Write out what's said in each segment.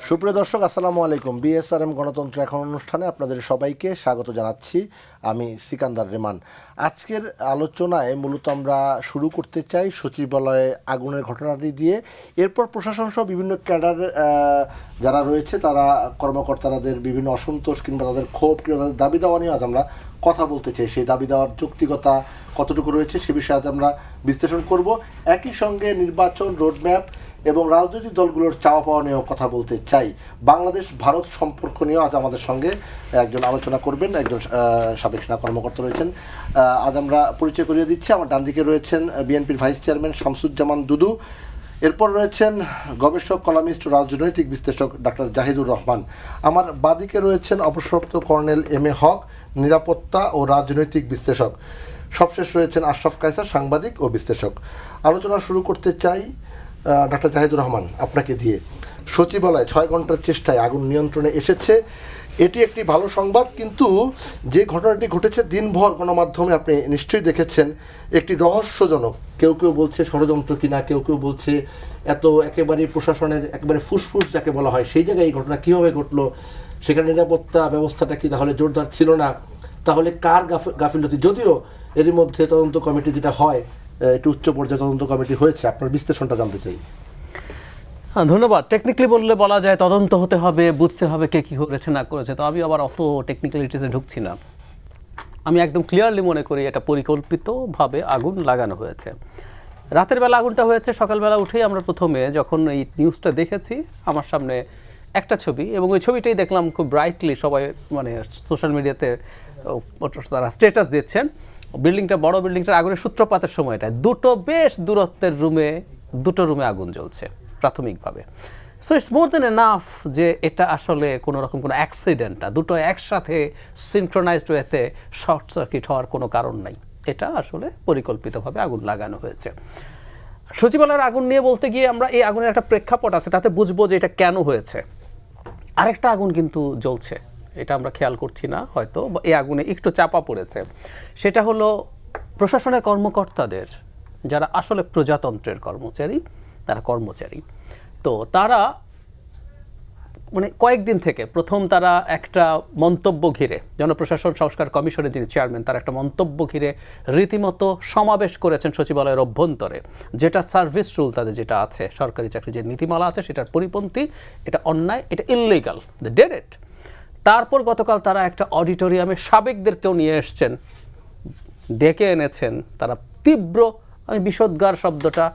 সুপ্রিয় দর্শক, আসসালামু আলাইকুম। বিএসআরএম গণতন্ত্র এখন অনুষ্ঠানে আপনাদের সবাইকে স্বাগত জানাচ্ছি। আমি সিকান্দার রেমান। আজকের আলোচনায় মূলত আমরা শুরু করতে চাই সচিবালয়ে আগুনের ঘটনাটি দিয়ে। এরপর প্রশাসন সহ বিভিন্ন ক্যাডার যারা রয়েছে তারা কর্মকর্তাদের বিভিন্ন অসন্তোষ কিংবা তাদের ক্ষোভ কিংবা তাদের দাবি দেওয়া নিয়ে আজ আমরা কথা বলতে চাই। সেই দাবি দেওয়ার যৌক্তিকতা কতটুকু রয়েছে সে বিষয়ে আজ আমরা বিশ্লেষণ করব। একই সঙ্গে নির্বাচন রোডম্যাপ এবং রাজনৈতিক দলগুলোর চাওয়া পাওয়া নিয়েও কথা বলতে চাই। বাংলাদেশ ভারত সম্পর্ক নিয়েও আজ আমাদের সঙ্গে একজন আলোচনা করবেন, একজন সাবেক সেনা কর্মকর্তা রয়েছেন। আজ আমরা পরিচয় করিয়ে দিচ্ছি। আমার ডান দিকে রয়েছেন বিএনপির ভাইস চেয়ারম্যান শামসুজ্জামান দুদু। এরপর রয়েছেন গবেষক, কলামিস্ট, রাজনৈতিক বিশ্লেষক ডাক্তার জাহিদুর রহমান। আমার বাদিকে রয়েছেন অবসরপ্রাপ্ত কর্নেল এম এ হক, নিরাপত্তা ও রাজনৈতিক বিশ্লেষক। সবশেষ রয়েছেন আশরাফ কায়সার, সাংবাদিক ও বিশ্লেষক। আলোচনা শুরু করতে চাই ডাক্তার জাহিদুর রহমান আপনাকে দিয়ে। সচিবালয়ে 6 ঘন্টার চেষ্টায় আগুন নিয়ন্ত্রণে এসেছে, এটি একটি ভালো সংবাদ। কিন্তু যে ঘটনাটি ঘটেছে দিনভর গণমাধ্যমে আপনি নিশ্চয়ই দেখেছেন, একটি রহস্যজনক। কেউ কেউ বলছে ষড়যন্ত্র কিনা, কেউ কেউ বলছে এত একেবারে প্রশাসনের একেবারে ফুসফুস যাকে বলা হয় সেই জায়গায় এই ঘটনা কীভাবে ঘটলো, সেখানে নিরাপত্তা ব্যবস্থাটা কি তাহলে জোরদার ছিল না, তাহলে কার গাফিলতি? যদিও এরই মধ্যে তদন্ত কমিটি যেটা হয়, একটু উচ্চ পর্যায়ে তদন্ত কমিটি হয়েছে, আপনার বিশ্লেষণটা জানতে চাই। ধন্যবাদ। টেকনিক্যালি বললে বলা যায় তদন্ত হতে হবে, বুঝতে হবে কে কী করেছে না করেছে। তো আমি আবার অত টেকনিক্যালিটিসে ঢুকছি না। আমি একদম ক্লিয়ারলি মনে করি এটা পরিকল্পিতভাবে আগুন লাগানো হয়েছে। রাতের বেলা আগুনটা হয়েছে, সকালবেলা উঠেই আমরা প্রথমে যখন এই নিউজটা দেখেছি আমার সামনে একটা ছবি, এবং ওই ছবিটাই দেখলাম খুব ব্রাইটলি সবাই মানে সোশ্যাল মিডিয়াতে তারা স্ট্যাটাস দিচ্ছেন। বিল্ডিংটা, বড় বিল্ডিংটার আগুনের সূত্রপাতের সময়টা দুটো বেশ দূরত্বের দুটো রুমে আগুন জ্বলছে প্রাথমিকভাবে। So it's more than enough যে এটা আসলে কোনো রকম কোনো অ্যাক্সিডেন্ট না, দুটো একসাথে সিনক্রোনাইজড ওয়েতে শর্ট সার্কিট হওয়ার কোনো কারণ নাই। এটা আসলে পরিকল্পিতভাবে আগুন লাগানো হয়েছে। সচিবালয়ের আগুন নিয়ে বলতে গিয়ে আমরা এই আগুনের একটা প্রেক্ষাপট আছে, তাতে বুঝবো যে এটা কেন হয়েছে। আরেকটা আগুন কিন্তু জ্বলছে, এটা আমরা খেয়াল করছি না হয়তো, এই আগুনে একটু চাপা পড়েছে। সেটা হলো প্রশাসনের কর্মকর্তাদের, যারা আসলে প্রজাতন্ত্রের কর্মচারী। তো তারা মানে কয়েকদিন থেকে প্রথম তারা একটা মন্তব্য ঘিরে, জনপ্রশাসন সংস্কার কমিশনের যিনি চেয়ারম্যান, তার একটা মন্তব্য ঘিরে রীতিমতো সমাবেশ করেছেন সচিবালয়ের অভ্যন্তরে, যেটা সার্ভিস রুল তাদের যেটা আছে, সরকারি চাকরি যে নীতিমালা আছে সেটার পরিপন্থী, এটা অন্যায়, এটা ইললিগাল, দে ডিড ইট। তারপর গতকাল তারা একটা অডিটোরিয়ামে সাবেকদেরকেও নিয়ে এসছেন, ডেকে এনেছেন। তারা তীব্র, আমি বিষোদ্গার শব্দটা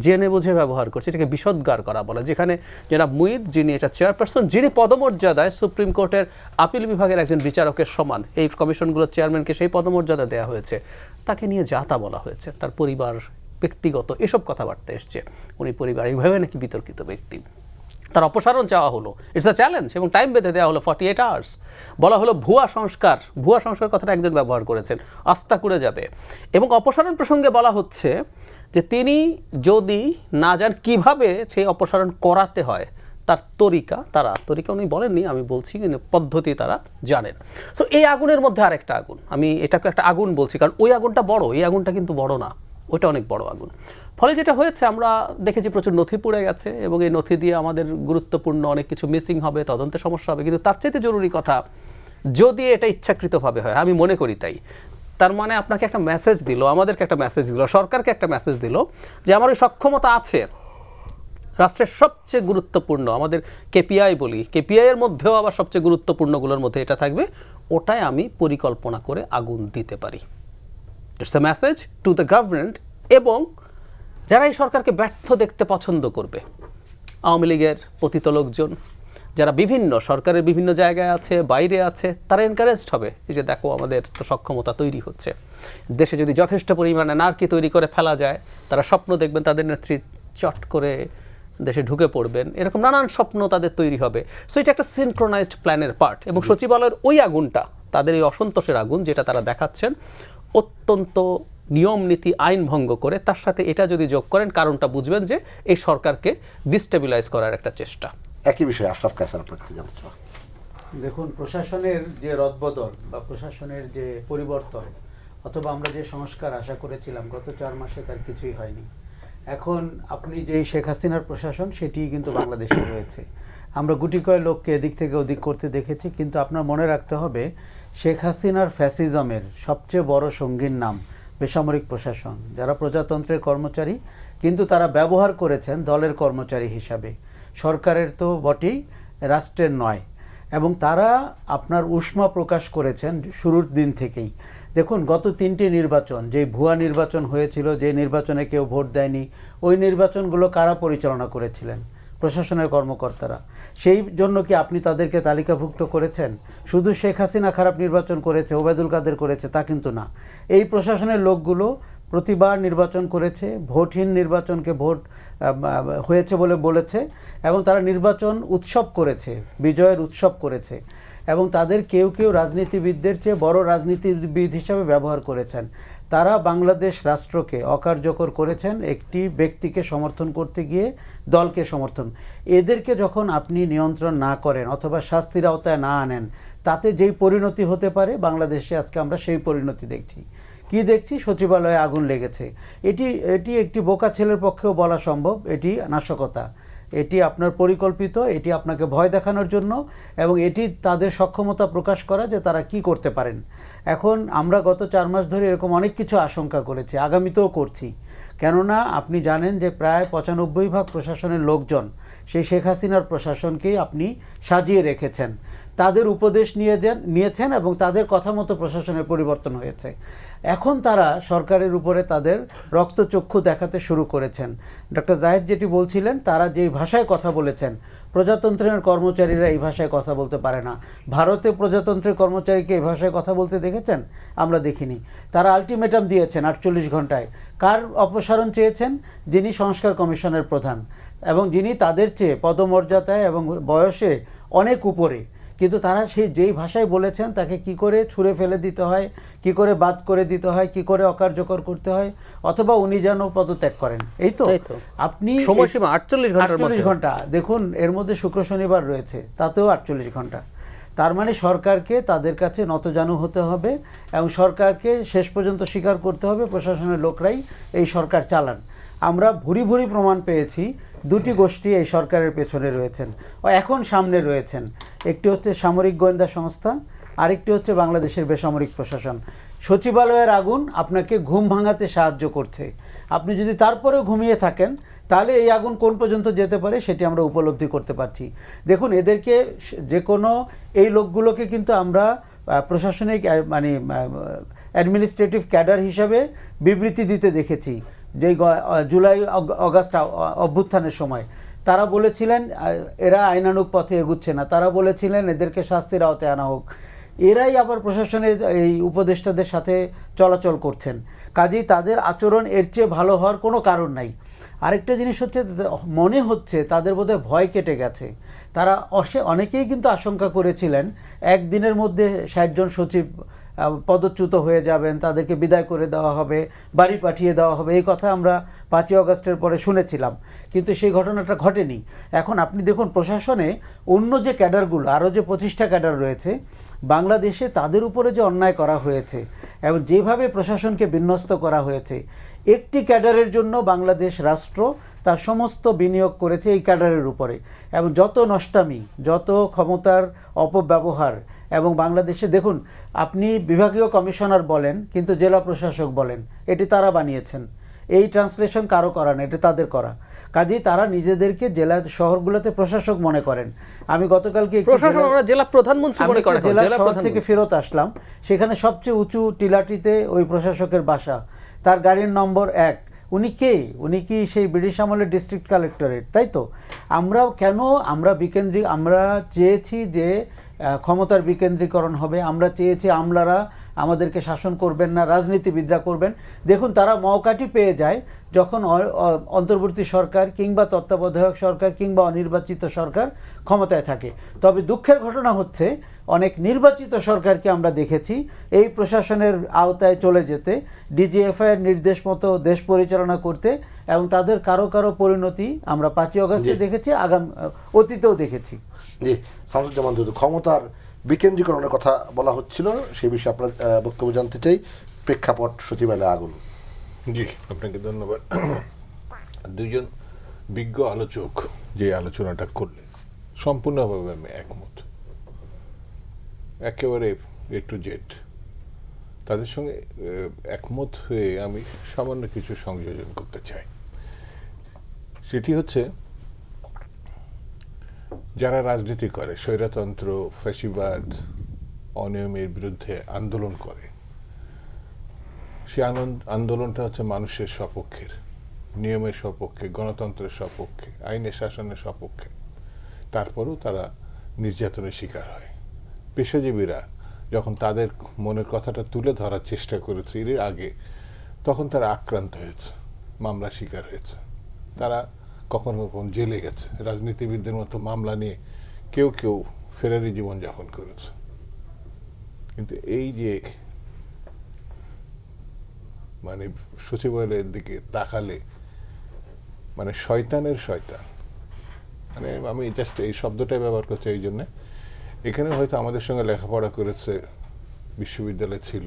জেনে বুঝে ব্যবহার করছি, এটাকে বিষোদ্গার করা বলে, যেখানে যারা মুইদ, যিনি এটা চেয়ারপারসন, যিনি পদমর্যাদায় সুপ্রিম কোর্টের আপিল বিভাগের একজন বিচারকের সমান, এই কমিশনগুলোর চেয়ারম্যানকে সেই পদমর্যাদা দেওয়া হয়েছে, তাকে নিয়ে যাতা বলা হয়েছে, তার পরিবার, ব্যক্তিগত এসব কথাবার্তা এসছে। উনি পরিবার এইভাবে নাকি বিতর্কিত ব্যক্তি। তার অপসারণ চাওয়া হলো, ইটস আ চ্যালেঞ্জ, এবং টাইম বেঁধে দেওয়া হলো 48 আওয়ার্স। বলা হলো ভুয়া সংস্কার কথাটা একজন ব্যবহার করেছেন, আস্থা করে যাবে। এবং অপসারণ প্রসঙ্গে বলা হচ্ছে যে তিনি যদি না যান কিভাবে সেই অপসারণ করাতে হয়, তার তরিকা উনি বলেননি, আমি বলছি, কিন্তু পদ্ধতি তারা জানেন। সো এই আগুনের মধ্যে আরেকটা আগুন, আমি এটাকে একটা আগুন বলছি কারণ ওই আগুনটা বড়, এই আগুনটা কিন্তু বড় না, ওইটা অনেক বড় আগুন। ফলে যেটা হয়েছে, আমরা দেখেছি প্রচুর নথি পুড়ে গেছে, এবং এই নথি দিয়ে আমাদের গুরুত্বপূর্ণ অনেক কিছু মিসিং হবে, তদন্তে সমস্যা হবে। কিন্তু তার চাইতে জরুরি কথা, যদি এটা ইচ্ছাকৃতভাবে হয়, আমি মনে করি তাই, তার মানে আপনাকে একটা মেসেজ দিল, আমাদেরকে একটা মেসেজ দিল, সরকারকে একটা মেসেজ দিল যে আমার ওই সক্ষমতা আছে। রাষ্ট্রের সবচেয়ে গুরুত্বপূর্ণ, আমাদের কেপিআই বলি, কেপিআই এর মধ্যেও আবার সবচেয়ে গুরুত্বপূর্ণগুলোর মধ্যে এটা থাকবে, ওটাই আমি পরিকল্পনা করে আগুন দিতে পারি। It's a message to the government. এবং যারা এই সরকারকে ব্যর্থ দেখতে পছন্দ করবে, আওয়ামী লীগের পতিত লোকজন যারা বিভিন্ন সরকারের বিভিন্ন জায়গায় আছে, বাইরে আছে, তারা এনকারেজড হবে এই যে দেখো আমাদের তো সক্ষমতা তৈরি হচ্ছে, দেশে যদি যথেষ্ট পরিমাণে নারকি তৈরি করে ফেলা যায়, তারা স্বপ্ন দেখবেন তাদের নেত্রী চট করে দেশে ঢুকে পড়বেন, এরকম নানান স্বপ্ন তাদের তৈরি হবে। সো এটা একটা সিনক্রোনাইজড প্ল্যানের পার্ট। এবং সচিবালয়ের ওই আগুনটা, তাদের এই অসন্তোষের আগুন যেটা তারা দেখাচ্ছেন, অত্যন্ত নিয়ম নীতি আইন ভঙ্গ করে, তার সাথে এটা যদি যোগ করেন, কারণটা বুঝবেন যে এই সরকারকে ডিস্টেবিলাইজ করার একটা চেষ্টা। একই বিষয়ে আশরাফ কায়সার আপনাকে জানতে চাই। দেখুন, প্রশাসনের যে রদবদল বা প্রশাসনের যে পরিবর্তন, অথবা আমরা যে সংস্কার আশা করেছিলাম গত 4 মাসে, তার কিছুই হয়নি। এখন আপনি যে শেখ হাসিনার প্রশাসন, সেটি কিন্তু বাংলাদেশে রয়েছে। আমরা গুটি কয়েক লোককে এদিক থেকে ওদিক করতে দেখেছি, কিন্তু আপনার মনে রাখতে হবে শেখ হাসিনার ফ্যাসিজমের সবচেয়ে বড় সঙ্গীর নাম বেসামরিক প্রশাসন, যারা প্রজাতন্ত্রের কর্মচারী কিন্তু তারা ব্যবহার করেছেন দলের কর্মচারী হিসাবে, সরকারের তো বটেই, রাষ্ট্রের নয়। এবং তারা আপনার উষ্মা প্রকাশ করেছেন শুরুর দিন থেকেই। দেখুন গত 3টি নির্বাচন, যেই ভুয়া নির্বাচন হয়েছিল, যে নির্বাচনে কেউ ভোট দেয়নি, ওই নির্বাচনগুলো কারা পরিচালনা করেছিলেন? প্রশাসনের কর্মকর্তারা। সেই জন্য কি আপনি তাদেরকে তালিকাভুক্ত করেছেন? শুধু শেখ হাসিনা খারাপ নির্বাচন করেছে, ওবায়দুল কাদের করেছে তা কিন্তু না। এই প্রশাসনের লোকগুলো প্রতিবার নির্বাচন করেছে, ভোটহীন নির্বাচনকে ভোট হয়েছে বলে বলেছে, এবং তারা নির্বাচন উৎসব করেছে, বিজয়ের উৎসব করেছে, এবং তাদের কেউ কেউ রাজনীতিবিদদের চেয়ে বড় রাজনীতিবিদ হিসাবে ব্যবহার করেছেন। তারা বাংলাদেশ রাষ্ট্রকে অকার্যকর করেছেন একটি ব্যক্তিকে সমর্থন করতে গিয়ে, দলকে সমর্থন। এদেরকে যখন আপনি নিয়ন্ত্রণ না করেন অথবা শাস্তির আওতায় না আনেন, তাতে যেই পরিণতি হতে পারে বাংলাদেশে আজকে আমরা সেই পরিণতি দেখছি। কি দেখছি? সচিবালয়ে আগুন লেগেছে। এটি একটি বোকা ছেলের পক্ষেও বলা সম্ভব, এটি নাশকতা, এটি আপনার পরিকল্পিত, এটি আপনাকে ভয় দেখানোর জন্য, এবং এটি তাদের সক্ষমতা প্রকাশ করা যে তারা কি করতে পারেন। এখন আমরা গত 4 মাস ধরে এরকম অনেক কিছু আশঙ্কা করেছি, আগামীতেও করছি। কেননা আপনি জানেন যে প্রায় 95% প্রশাসনের লোকজন সেই শেখ হাসিনার প্রশাসনকেই আপনি সাজিয়ে রেখেছেন, তাদের উপদেশ নিয়েছেন এবং তাদের কথা মতো প্রশাসনের পরিবর্তন হয়েছে। এখন তারা সরকারের উপরে তাদের রক্তচক্ষু দেখাতে শুরু করেছেন। ডক্টর জাহেদ যেটি বলছিলেন, তারা যেই ভাষায় কথা বলেছেন, প্রজাতন্ত্রের কর্মচারীরা এই ভাষায় কথা বলতে পারে না। ভারতে প্রজাতন্ত্রের কর্মচারীকে এই ভাষায় কথা বলতে দেখেছেন? আমরা দেখিনি। তারা আলটিমেটাম দিয়েছেন 48 ঘন্টায়। কার অপসারণ চেয়েছেন? যিনি সংস্কার কমিশনের প্রধান এবং যিনি তাদের চেয়ে পদমর্যাদায় এবং বয়সে অনেক উপরে, কিন্তু তারা সেই যেই ভাষায় বলেছেন তাকে কি করে ছুঁড়ে ফেলে দিতে হয়, কি করে বাদ করে দিতে হয়, কি করে অকার্যকর করতে হয়, অথবা উনি যেন পদত্যাগ করেন। এই তো আপনি সময়সীমা 48 ঘন্টা দেখুন, এর মধ্যে শুক্র শনিবার রয়েছে, তাতেও 48 ঘন্টা। তার মানে সরকারকে তাদের কাছে নতজানু হতে হবে এবং সরকারকে শেষ পর্যন্ত স্বীকার করতে হবে প্রশাসনের লোকরাই এই সরকার চালান। আমরা ভুরি ভুরি প্রমাণ পেয়েছি 2টি গোষ্ঠী এই সরকারের পেছনে রয়েছেন ও এখন সামনে রয়েছেন। একটি হচ্ছে সামরিক গোয়েন্দা সংস্থা, আরেকটি হচ্ছে বাংলাদেশের বেসামরিক প্রশাসন। সচিবালয়ের আগুন আপনাকে ঘুম ভাঙাতে সাহায্য করছে। আপনি যদি তারপরেও ঘুমিয়ে থাকেন তাহলে এই আগুন কোন পর্যন্ত যেতে পারে সেটি আমরা উপলব্ধি করতে পারছি। দেখুন এদেরকে যে কোনো এই লোকগুলোকে কিন্তু আমরা প্রশাসনিক মানে অ্যাডমিনিস্ট্রেটিভ ক্যাডার হিসাবে বিবৃতি দিতে দেখেছি। যেই জুলাই অগাস্ট অভ্যুত্থানের সময় তারা বলেছিলেন এরা আইনানুগ পথে এগুচ্ছে না, তারা বলেছিলেন এদেরকে শাস্তির আওতায় আনা হোক। এরাই আবার প্রশাসনের এই উপদেষ্টাদের সাথে চলাচল করছেন। কাজেই তাদের আচরণ এর চেয়ে ভালো হওয়ার কোনো কারণ নাই। আরেকটা জিনিস হচ্ছে, মনে হচ্ছে তাদের বোধহয় ভয় কেটে গেছে। তারা অনেকেই কিন্তু আশঙ্কা করেছিলেন একদিনের মধ্যে 60 জন সচিব পদচ্যুত হয়ে যাবেন, তাদেরকে বিদায় করে দেওয়া হবে, বাড়ি পাঠিয়ে দেওয়া হবে, এই কথা আমরা 5ই আগস্টের পরে শুনেছিলাম, কিন্তু সেই ঘটনাটা ঘটেনি। এখন আপনি দেখুন প্রশাসনে অন্য যে ক্যাডারগুলো, আরও যে 25টা ক্যাডার রয়েছে বাংলাদেশে, তাদের উপরে যে অন্যায় করা হয়েছে এবং যেভাবে প্রশাসনকে বিন্যস্ত করা হয়েছে, একটি ক্যাডারের জন্য বাংলাদেশ রাষ্ট্র তার সমস্ত বিনিয়োগ করেছে এই ক্যাডারের উপরে, এবং যত নষ্টামি, যত ক্ষমতার অপব্যবহার। এবং বাংলাদেশে দেখুন আপনি বিভাগীয় কমিশনার বলেন কিন্তু জেলা প্রশাসক বলেন, এটি তারা বানিয়েছেন। এই ট্রান্সলেশন কারো করা না, এটি তাদের করা। কাজেই তারা নিজেদেরকে জেলা শহরগুলোতে প্রশাসক মনে করেন। আমি গতকালকে জেলা প্রধানমন্ত্রী মনে করেন, জেলা শহর থেকে ফেরত আসলাম, সেখানে সবচেয়ে উঁচু টিলাটিতে ওই প্রশাসকের বাসা, তার গাড়ির নম্বর 1। উনি কে? উনি কি সেই ব্রিটিশ আমলের ডিস্ট্রিক্ট কালেক্টরেট? তাই তো আমরা আমরা চেয়েছি যে ক্ষমতার বিকেন্দ্রীকরণ হবে, আমরা চেয়েছি আমলারা আমাদেরকে শাসন করবেন না, রাজনীতিবিদরা করবেন। দেখুন তারা মৌকাটি পেয়ে যায় যখন অন্তর্বর্তী সরকার কিংবা তত্ত্বাবধায়ক সরকার কিংবা অনির্বাচিত সরকার ক্ষমতায় থাকে। তবে দুঃখের ঘটনা হচ্ছে অনেক নির্বাচিত সরকারকে আমরা দেখেছি এই প্রশাসনের আওতায় চলে যেতে, ডিজিএফআই এর নির্দেশ মতো দেশ পরিচালনা করতে, এবং তাদের কারো কারো পরিণতি আমরা 5ই আগস্টে দেখেছি, অতীতেও দেখেছি। জি, শামসুজ্জামান দুদু, ক্ষমতার বিকেন্দ্রীকরণের কথা বলা হচ্ছিল, সেই বিষয়ে আপনার বক্তব্য জানতে চাই। প্রেক্ষাপট সচিবালয়ে আগুন। জি, আপনাকে ধন্যবাদ। দুইজন বিজ্ঞ আলোচক যে আলোচনাটা করলেন, সম্পূর্ণভাবে আমি একমত, একেবারে এ টু জেড। তাদের সঙ্গে একমত হয়ে আমি সামান্য কিছু সংযোজন করতে চাই। সেটি হচ্ছে, যারা রাজনীতি করে, স্বৈরতন্ত্র, ফ্যাসিবাদ, অনিয়মের বিরুদ্ধে আন্দোলন করে, সে আন্দোলনটা হচ্ছে মানুষের সপক্ষের, নিয়মের সপক্ষে, গণতন্ত্রের সপক্ষে, আইনের শাসনের সপক্ষে। তারপরেও তারা নির্যাতনের শিকার হয়। পেশাজীবীরা যখন তাদের মনের কথাটা তুলে ধরার চেষ্টা করেছে এর আগে, তখন তারা আক্রান্ত হয়েছে, মামলা শিকার হয়েছে, তারা কখনো কখনো জেলে গেছে। রাজনীতিবিদদের মতো মামলা নিয়ে কেউ কেউ ফেরারি জীবনযাপন করেছে। কিন্তু এই যে মানে সচিবালয়ের দিকে তাকালে মানে শয়তানের শয়তান, মানে আমি জাস্ট এই শব্দটাই ব্যবহার করছি এই জন্যে, এখানে হয়তো আমাদের সঙ্গে লেখাপড়া করেছে, বিশ্ববিদ্যালয় ছিল,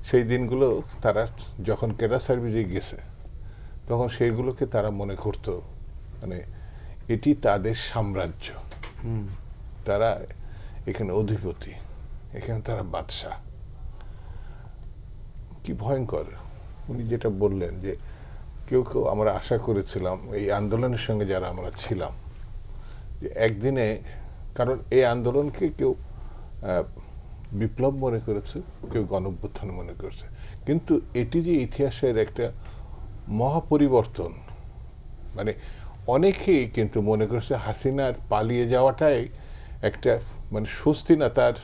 সেই দিনগুলো তারা যখন ক্যাডার সার্ভিসে গেছে তখন সেইগুলোকে তারা মনে করতো মানে এটি তাদের সাম্রাজ্য, তারা এখানে অধিপতি, এখানে তারা বাদশাহ। কি ভয়ঙ্কর! উনি যেটা বললেন যে কেউ কেউ আমরা আশা করেছিলাম এই আন্দোলনের সঙ্গে যারা আমরা ছিলাম যে একদিনে, কারণ এই আন্দোলনকে কেউ বিপ্লব মনে করেছে, কেউ গণঅভ্যুত্থান মনে করেছে, কিন্তু এটি যে ইতিহাসের একটা মহাপরিবর্তন, মানে অনেকেই কিন্তু মনে করেছে হাসিনার পালিয়ে যাওয়াটাই একটা মানে স্বস্তি না, তার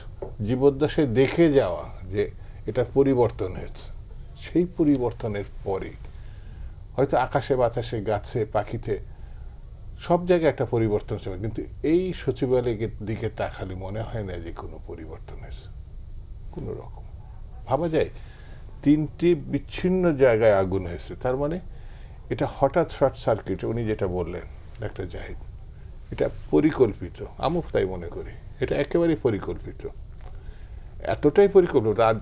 জীবদ্দশায় দেখে যাওয়া যে এটার পরিবর্তন হয়েছে। সেই পরিবর্তনের পরে হয়তো আকাশে বাতাসে গাছে পাখিতে সব জায়গায় একটা পরিবর্তন হচ্ছে, কিন্তু এই সচিবালয়ের দিকে তাকালে মনে হয় না যে কোনো পরিবর্তন হয়েছে কোনো রকম। ভাবা যায় 3টি বিচ্ছিন্ন জায়গায় আগুন হয়েছে, তার মানে এটা হঠাৎ শর্ট সার্কিট। উনি যেটা বললেন ডাক্তার জাহিদ, এটা পরিকল্পিত, আমিও তাই মনে করি, এটা একেবারেই পরিকল্পিত, এতটাই পরিকল্পিত। আজ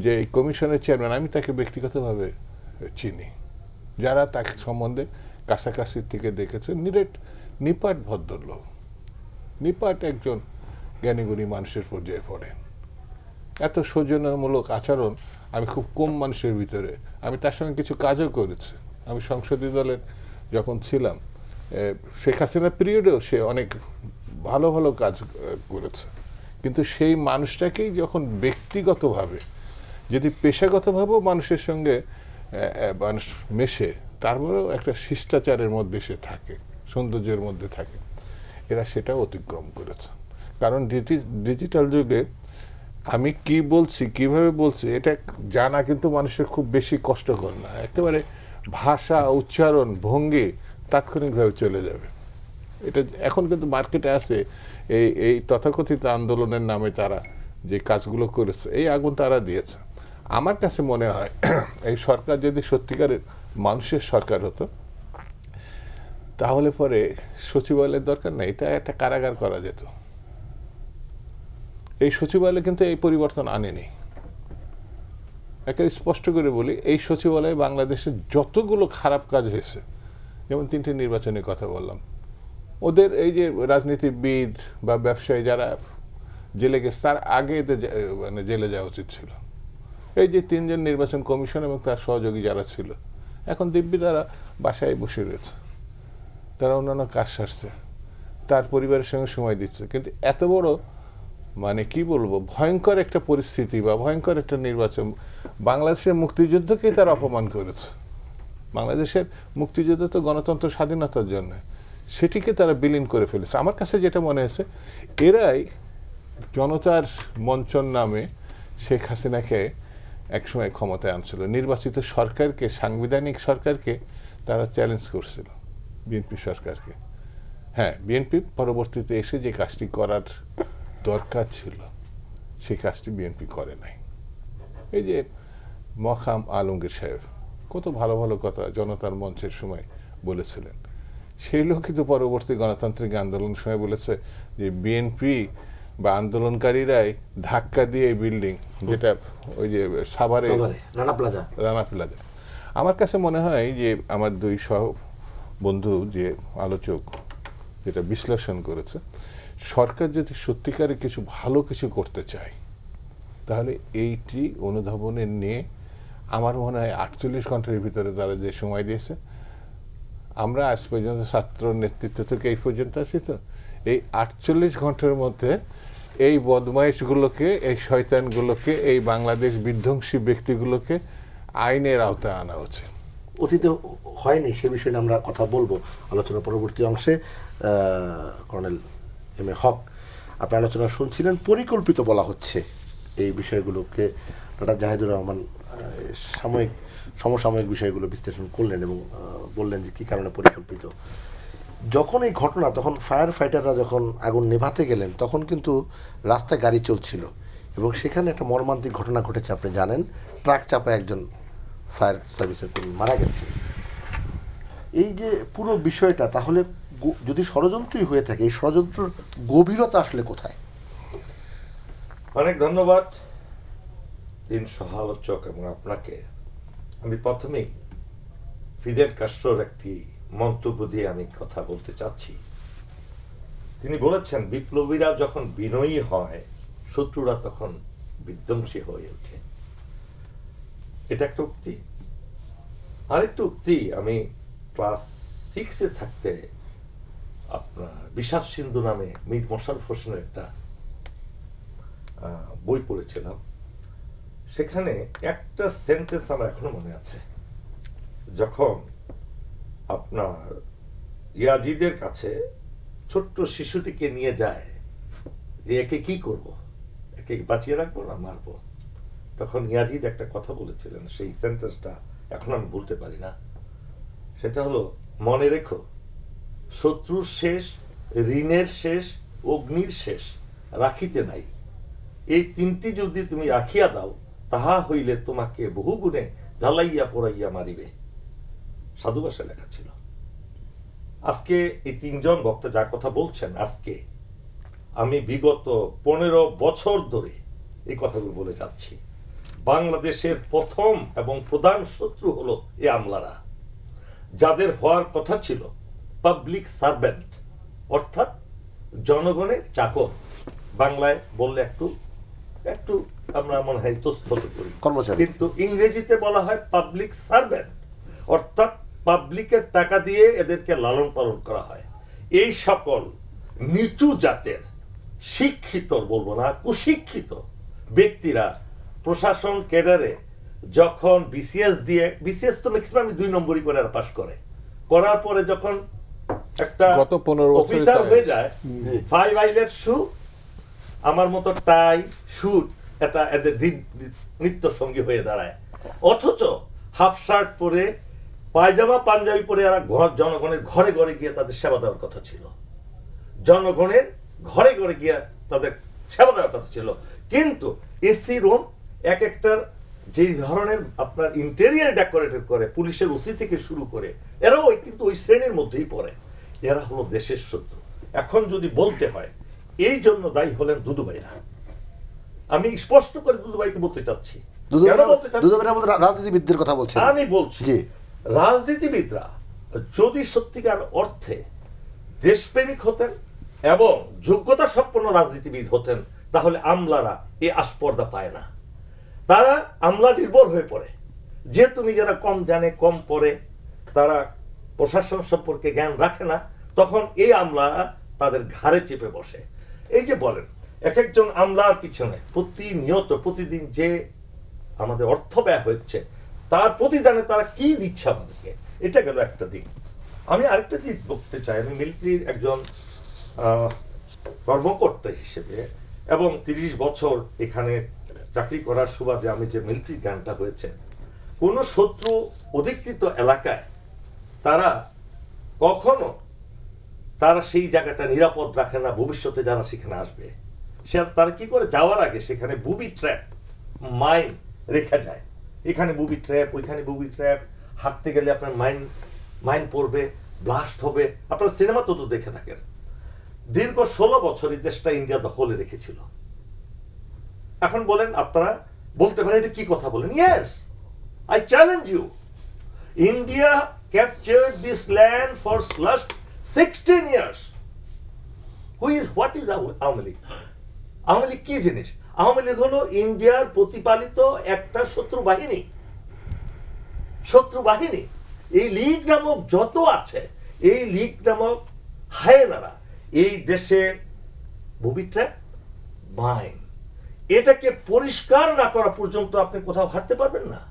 যে এই কমিশনের চেয়ারম্যান, আমি তাকে ব্যক্তিগতভাবে চিনি, যারা তাকে সম্বন্ধে কাছাকাছি থেকে দেখেছে, নিপাট ভদ্রলোক, নিপাট একজন জ্ঞানীগুণী মানুষের পর্যায়ে পড়ে। এত সৌজন্যমূলক আচরণ আমি খুব কম মানুষের ভিতরে, আমি তার সঙ্গে কিছু কাজও করেছি। আমি সংসদীয় দলের যখন ছিলাম, শেখ হাসিনার পিরিয়ডেও সে অনেক ভালো ভালো কাজ করেছে, কিন্তু সেই মানুষটাকেই যখন ব্যক্তিগতভাবে, যদি পেশাগতভাবেও মানুষের সঙ্গে মানুষ মেশে, তারপরেও একটা শিষ্টাচারের মধ্যে সে থাকে, সৌন্দর্যের মধ্যে থাকে, এরা সেটাও অতিক্রম করেছে। কারণ ডিজিটাল যুগে আমি কি বলছি, কিভাবে বলছি, এটা জানা কিন্তু মানুষের খুব বেশি কষ্টকর না। একেবারে ভাষা, উচ্চারণ, ভঙ্গি তাৎক্ষণিকভাবে চলে যাবে। এটা এখন কিন্তু মার্কেটে আছে, এই তথাকথিত আন্দোলনের নামে তারা যে কাজগুলো করেছে, এই আগুন তারা দিয়েছে। আমার কাছে মনে হয় এই সরকার যদি সত্যিকারের মানুষের সরকার হতো, তাহলে পরে সচিবালয়ের দরকার নেই, এটা একটা কারাগার করা যেত। এই সচিবালয় কিন্তু এই পরিবর্তন আনেনি। একেবারে স্পষ্ট করে বলি, এই সচিবালয়ে বাংলাদেশে যতগুলো খারাপ কাজ হয়েছে, যেমন 3টে নির্বাচনের কথা বললাম, ওদের এই যে রাজনীতিবিদ বা ব্যবসায়ী যারা জেলে গেছে, তার আগে এদের মানে জেলে যাওয়া উচিত ছিল। এই যে 3জন নির্বাচন কমিশন এবং তার সহযোগী যারা ছিল, এখন দিব্যি তারা বাসায় বসে রয়েছে, তারা অন্যান্য কাজ সারছে, তার পরিবারের সঙ্গে সময় দিচ্ছে। কিন্তু এত বড় মানে কি বলবো, ভয়ঙ্কর একটা পরিস্থিতি বা ভয়ঙ্কর একটা নির্বাচন, বাংলাদেশের মুক্তিযুদ্ধকেই তারা অপমান করেছে। বাংলাদেশের মুক্তিযুদ্ধ তো গণতন্ত্র স্বাধীনতার জন্য, সেটিকে তারা বিলীন করে ফেলেছে। আমার কাছে যেটা মনে হয়েছে, এরাই জনতার মঞ্চন নামে শেখ হাসিনাকে একসময় ক্ষমতায় আনছিল, নির্বাচিত সরকারকে, সাংবিধানিক সরকারকে তারা চ্যালেঞ্জ করছিল, বিএনপি সরকারকে। হ্যাঁ, বিএনপি পরবর্তীতে এসে যে কাজটি করার দরকার ছিল, সেই কাজটি বিএনপি করে নাই। এই যে মকাম আলমগীর সাহেব কত ভালো ভালো কথা জনতার মঞ্চের সময় বলেছিলেন, সেই লোক কিন্তু পরবর্তী গণতান্ত্রিক আন্দোলনের সময় বলেছে যে বিএনপি বা আন্দোলনকারীরাই ধাক্কা দিয়ে এই বিল্ডিং, যেটা ওই যে সাভারে রানা প্লাজা। আমার কাছে মনে হয় যে আমার 2 সহ বন্ধু যে আলোচক যেটা বিশ্লেষণ করেছে, সরকার যদি সত্যিকারে কিছু ভালো কিছু করতে চায় তাহলে এইটি অনুধাবনে নিয়ে আমার মনে হয় 48 ঘন্টার ভিতরে তারা যে সময় দিয়েছে, আমরা আজ পর্যন্ত ছাত্র নেতৃত্ব থেকে এই পর্যন্ত আছি, তো এই 48 ঘন্টার মধ্যে এই বদমাইশগুলোকে, এই শয়তানগুলোকে, এই বাংলাদেশ বিধ্বংসী ব্যক্তিগুলোকে আইনের আওতায় আনা উচিত। অতীতে হয়নি সে বিষয়ে আমরা কথা বলবো আলোচনার পরবর্তী অংশে। কর্নেল এম এ হক, আপনি আলোচনা শুনছিলেন, পরিকল্পিত বলা হচ্ছে এই বিষয়গুলোকে। ডক্টর জাহিদুর রহমান সমসাময়িক বিষয়গুলো বিশ্লেষণ করলেন এবং বললেন যে কী কারণে পরিকল্পিত। যখন এই ঘটনা, তখন ফায়ার ফাইটাররা যখন আগুন নেভাতে গেলেন তখন কিন্তু রাস্তায় গাড়ি চলছিল এবং সেখানে একটা মর্মান্তিক ঘটনা ঘটেছে, আপনি জানেন, ট্রাক চাপায় একজন ফায়ার সার্ভিসের কর্মী মারা গেছে। এই যে পুরো বিষয়টা, তাহলে যদি ষড়যন্ত্রই হয়ে থাকে, এই ষড়যন্ত্রের গভীরতা আসলে কোথায়? অনেক ধন্যবাদ তিন সহ-আলোচক এবং আপনাকে। আমি প্রথমেই ফিদেল কাস্ট্রোর একটি মন্তব্য দিয়ে আমি কথা বলতে চাচ্ছি। তিনি বলেছেন, বিপ্লবীরা যখন বিনয়ী হয় শত্রুরা তখন বিধ্বংসী হয়ে ওঠে। এটা একটা উক্তি। আরেকটা উক্তি আমি ক্লাস 6-এ থাকতে আপনার বিষাদ সিন্ধু নামে মীর মোশাররফ হোসেনের একটা বই পড়েছিলাম। সেখানে একটা সেন্টেন্স আমার এখনো মনে আছে। যখন আপনার ইয়াজিদের কাছে ছোট্ট শিশুটিকে নিয়ে যায় যে একে কি করব, একে বাঁচিয়ে রাখবো না মারবো, তখন ইয়াজিদ একটা কথা বলেছিলেন, সেই সেন্টেন্সটা এখন আমি বলতে পারি না। সেটা হলো, মনে রেখো, শত্রুর শেষ, ঋণের শেষ, অগ্নির শেষ রাখিতে নাই। এই তিনটি যদি তুমি রাখিয়া দাও, তাহা হইলে তোমাকে বহু গুণে জ্বালাইয়া পোড়াইয়া মারিবে। সাধু ভাষায় লেখা ছিল। আজকে এই তিনজন বক্তা যা কথা বলছেন, আজকে আমি বিগত 15 বছর ধরে এই কথাগুলো বলে যাচ্ছি। বাংলাদেশের প্রথম এবং প্রধান শত্রু হলো এই আমলারা, যাদের হওয়ার কথা ছিল পাবলিক সার্ভেন্ট, অর্থাৎ জনগণের চাকর। বাংলায় বললে একটু একটু আমরা মনে হয় ইতস্তত করি, কর্মচারী। কিন্তু ইংরেজিতে বলা হয় পাবলিক সার্ভেন্ট, অর্থাৎ পাবলিকের টাকা দিয়ে এদেরকে লালন পালন করা হয়। এই সকল নিচু জাতের শিক্ষিত বলবো না, কুশিক্ষিত ব্যক্তিরা প্রশাসন ক্যাডারে যখন বিসিএস দিয়ে, বিসিএস তো ম্যাক্সিমাম 2 নম্বরই করে পাস করে, করার পরে যখন একটা গত 15 বছরে অফিসার তাই হয়ে যায়, 5 আইলেট শু, আমার মতো টাই শুট, এটা এদের নিত্য সঙ্গী হয়ে দাঁড়ায়। অথচ হাফ শার্ট পরে, পায়জামা পাঞ্জাবি পরে এরা জনগণের ঘরে ঘরে গিয়ে তাদের সেবা দেওয়ার কথা ছিল। জনগণের ঘরে ঘরে গিয়ে তাদের সেবা দেওয়ার কথা ছিল। কিন্তু এসি রুম এক একটার যে ধরনের আপনার ইন্টেরিয়ার ডেকোরেটেড করে, পুলিশের ওসি থেকে শুরু করে, এরাও কিন্তু ওই শ্রেণীর মধ্যেই পড়ে। এরা হলো দেশের শত্রু। এখন যদি বলতে হয়, এই জন্য দায়ী হলেন দুদুভাইরা। আমি স্পষ্ট করে দুদুভাইকে বলতে চাচ্ছি। রাজনীতিবিদদের কথা বলছেন। আমি বলছি, রাজনীতিবিদরা যদি সত্যিকার অর্থে দেশপ্রেমিক হতেন এবং যোগ্যতা সম্পন্ন রাজনীতিবিদ হতেন, তাহলে আমলারা এই আস্পর্ধা পায় না। তারা আমলা নির্ভর হয়ে পড়ে, যেহেতু নিজেরা কম জানে, কম পড়ে, তারা প্রশাসন সম্পর্কে জ্ঞান রাখে না, তখন এই আমলা তাদের ঘাড়ে চেপে বসে। এই যে বলেন, এক একজন আমলার পিছনে প্রতিনিয়ত প্রতিদিন যে আমাদের অর্থ ব্যয় হচ্ছে, তার প্রতিদানে তারা কি দিচ্ছে আমাদেরকে, এটা গেল একটা দিক। আমি আরেকটা দিক বলতে চাই। আমি মিলিটারির একজন কর্মকর্তা হিসেবে এবং 30 বছর এখানে চাকরি করার সুবাদে আমি যে মিলিটারি জ্ঞানটা হয়েছে, কোন শত্রু অধিকৃত এলাকায় তারা কখনো তারা সেই জায়গাটা নিরাপদ রাখে না। ভবিষ্যতে যারা সেখানে আসবে, তারা কি করে, যাওয়ার আগে সেখানে বুবি ট্র্যাপ, মাইন রেখে যায়। এখানে বুবি ট্র্যাপ, ওইখানে বুবি ট্র্যাপ, হাঁটতে গেলে আপনার মাইন পড়বে, ব্লাস্ট হবে। আপনার সিনেমা তো দেখে থাকেন। দীর্ঘ 16 বছর এই দেশটা ইন্ডিয়া দখলে রেখেছিল। এখন বলেন, আপনারা বলতে পারেন এটা কি কথা বলেন? Yes, I challenge you. India captured this land for last 16 years. What is Awami League? Awami League কি জিনিস? আওয়ামী লীগ হলো ইন্ডিয়ার প্রতিপালিত একটা শত্রু বাহিনী। এই লীগ নামক যত আছে, এই লীগ নামক হায়েনারা এই দেশে ভূমিট্রাক মাইন, এটাকে পরিষ্কার না করা পর্যন্ত আপনি কোথাও হাঁটতে পারবেন না,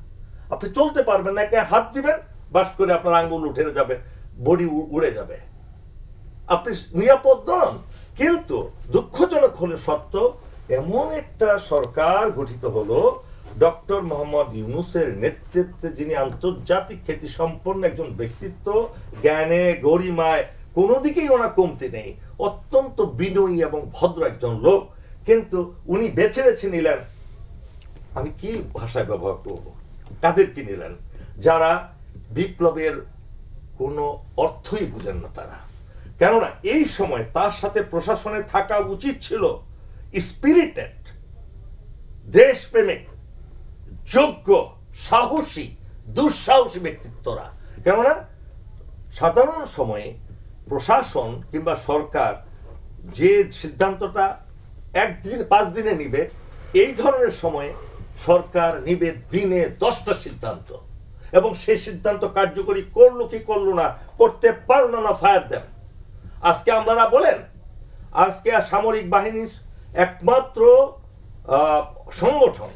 আপনি চলতে পারবেন না। একে হাত দিবেন, বাস করে আপনার আঙ্গুল উঠে যাবে, বডি উড়ে যাবে, আপনি নিরাপদ নন। কিন্তু দুঃখজনক হলে সত্য, এমন একটা সরকার গঠিত হলো ডক্টর মোহাম্মদ ইউনূসের নেতৃত্বে, যিনি আন্তর্জাতিক খ্যাতি সম্পন্ন একজন ব্যক্তিত্ব, জ্ঞানে গরিমায় কোনো দিকেই ওনার কমতি নেই, অত্যন্ত বিনয়ী এবং ভদ্র একজন লোক। কিন্তু উনি বেছে বেছে নিলেন, আমি কি ভাষায় ব্যবহার করব, কাদেরকে নিলেন? যারা বিপ্লবের কোনো অর্থই বুঝেন না তারা। কেননা এই সময় তার সাথে প্রশাসনে থাকা উচিত ছিল স্পিরিটেড, দেশপ্রেমিক, যোগ্য, সাহসী, দুঃসাহসী ব্যক্তিত্বরা। কেননা সাধারণ সময়ে প্রশাসন কিংবা সরকার যে সিদ্ধান্তটা একদিন 5 দিনে নিবে, এই ধরনের সময়ে সরকার নিবে দিনে 10টা সিদ্ধান্ত, এবং সেই সিদ্ধান্ত কার্যকরী করলো কি করলো না, করতে পারলো না, ফায়ার দেন। আজকে আপনারা বলেন, আজকে সামরিক বাহিনীর একমাত্র সংগঠন,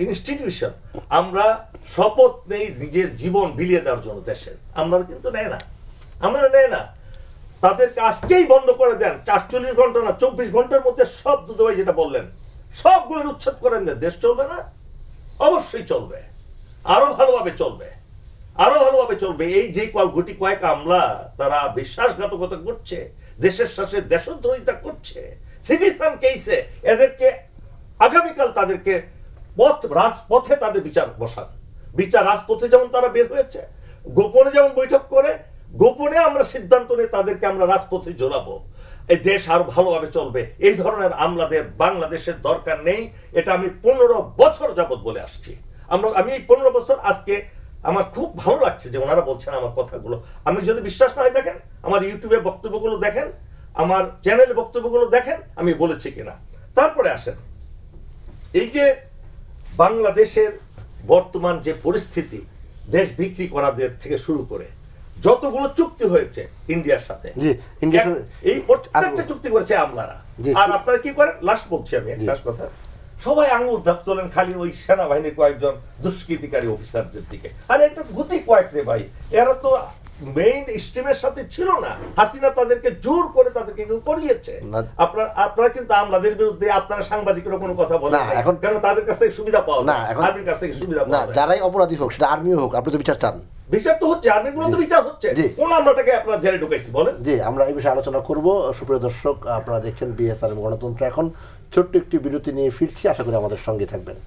ইনস্টিটিউশন, আমরা শপথ নেই নিজের জীবন বিলিয়ে দেওয়ার জন্য দেশের, আমরা কিন্তু নেয় না। তাদেরকে আজকেই বন্ধ করে দেন, 48 ঘন্টা না 24 ঘন্টার মধ্যে সব দুধভাই যেটা বললেন সবগুলোর উচ্ছেদ করেন দেন। দেশ চলবে না? অবশ্যই চলবে, আরো ভালোভাবে চলবে। এই যে কয়েক আমলা, তারা বিশ্বাসঘাতকতা করছে, দেশের সাথে দেশদ্রোহিতা করছে, সিটিজেন কেসে এদেরকে আগামীকাল তাদেরকে রাজপথে তাদের বিচার বসান। বিচার রাজপথে যেমন তারা বের হয়েছে, গোপনে যেমন বৈঠক করে, গোপনে আমরা সিদ্ধান্ত নিয়ে তাদেরকে আমরা রাজপথে জোড়াবো। এই দেশ আরো ভালোভাবে চলবে। এই ধরনের আমলাদের বাংলাদেশের দরকার নেই। এটা আমি 15 বছর যাবত বলে আসছি। আমি এই 15 বছর, আজকে আমার খুব ভালো লাগছে যে ওনারা বলছেন আমার কথাগুলো। আমি যদি বিশ্বাস না হয় দেখেন, আমার ইউটিউবে বক্তব্যগুলো দেখেন, আমার চ্যানেলে বক্তব্যগুলো দেখেন, আমি বলেছি কিনা। তারপরে আসেন, এই যে বাংলাদেশের বর্তমান যে পরিস্থিতি, দেশ বিক্রি করাদের থেকে শুরু করে যতগুলো চুক্তি হয়েছে ইন্ডিয়ার সাথে, এই প্রত্যেকটা চুক্তি করেছে আমলারা। আর আপনারা কি করেন? লাস্ট বলছি আমি একটা কথা, সবাই আঙুল ধাপ তোলেন খালি ওই সেনাবাহিনীর কয়েকজন দুষ্কৃতিকারী অফিসারদের দিকে। আরে একটা গুটি কয়েক রে ভাই, এরা তো মেইন স্ট্রিমের সাথে ছিল না। হাসিনা তাদেরকে জোর করে তাদেরকে করিয়েছে। আপনারা কিন্তু আমলাদের বিরুদ্ধে আপনারা সাংবাদিকের কোনো কথা বলেন না, এখন কেন? তাদের কাছ থেকে সুবিধা পাও না, আর্মির কাছ থেকে সুবিধা পাও না। যারাই অপরাধী হোক, সেটা আর্মিও হোক, আপনি তো বিচার চান। বিচার তো হচ্ছে, আর্মিগুলো তো বিচার হচ্ছে। কোন আমলাটাকে আপনারা জেলে ঢুকাইছি বলেন? জি, আমরা এই বিষয়ে আলোচনা করব। সুপ্রিয় দর্শক, আপনারা দেখছেন বিএসআরএম গণতন্ত্র। এখন ছোট্ট একটি বিরতি নিয়ে ফিরছি, আশা করি আমাদের সঙ্গে থাকবেন।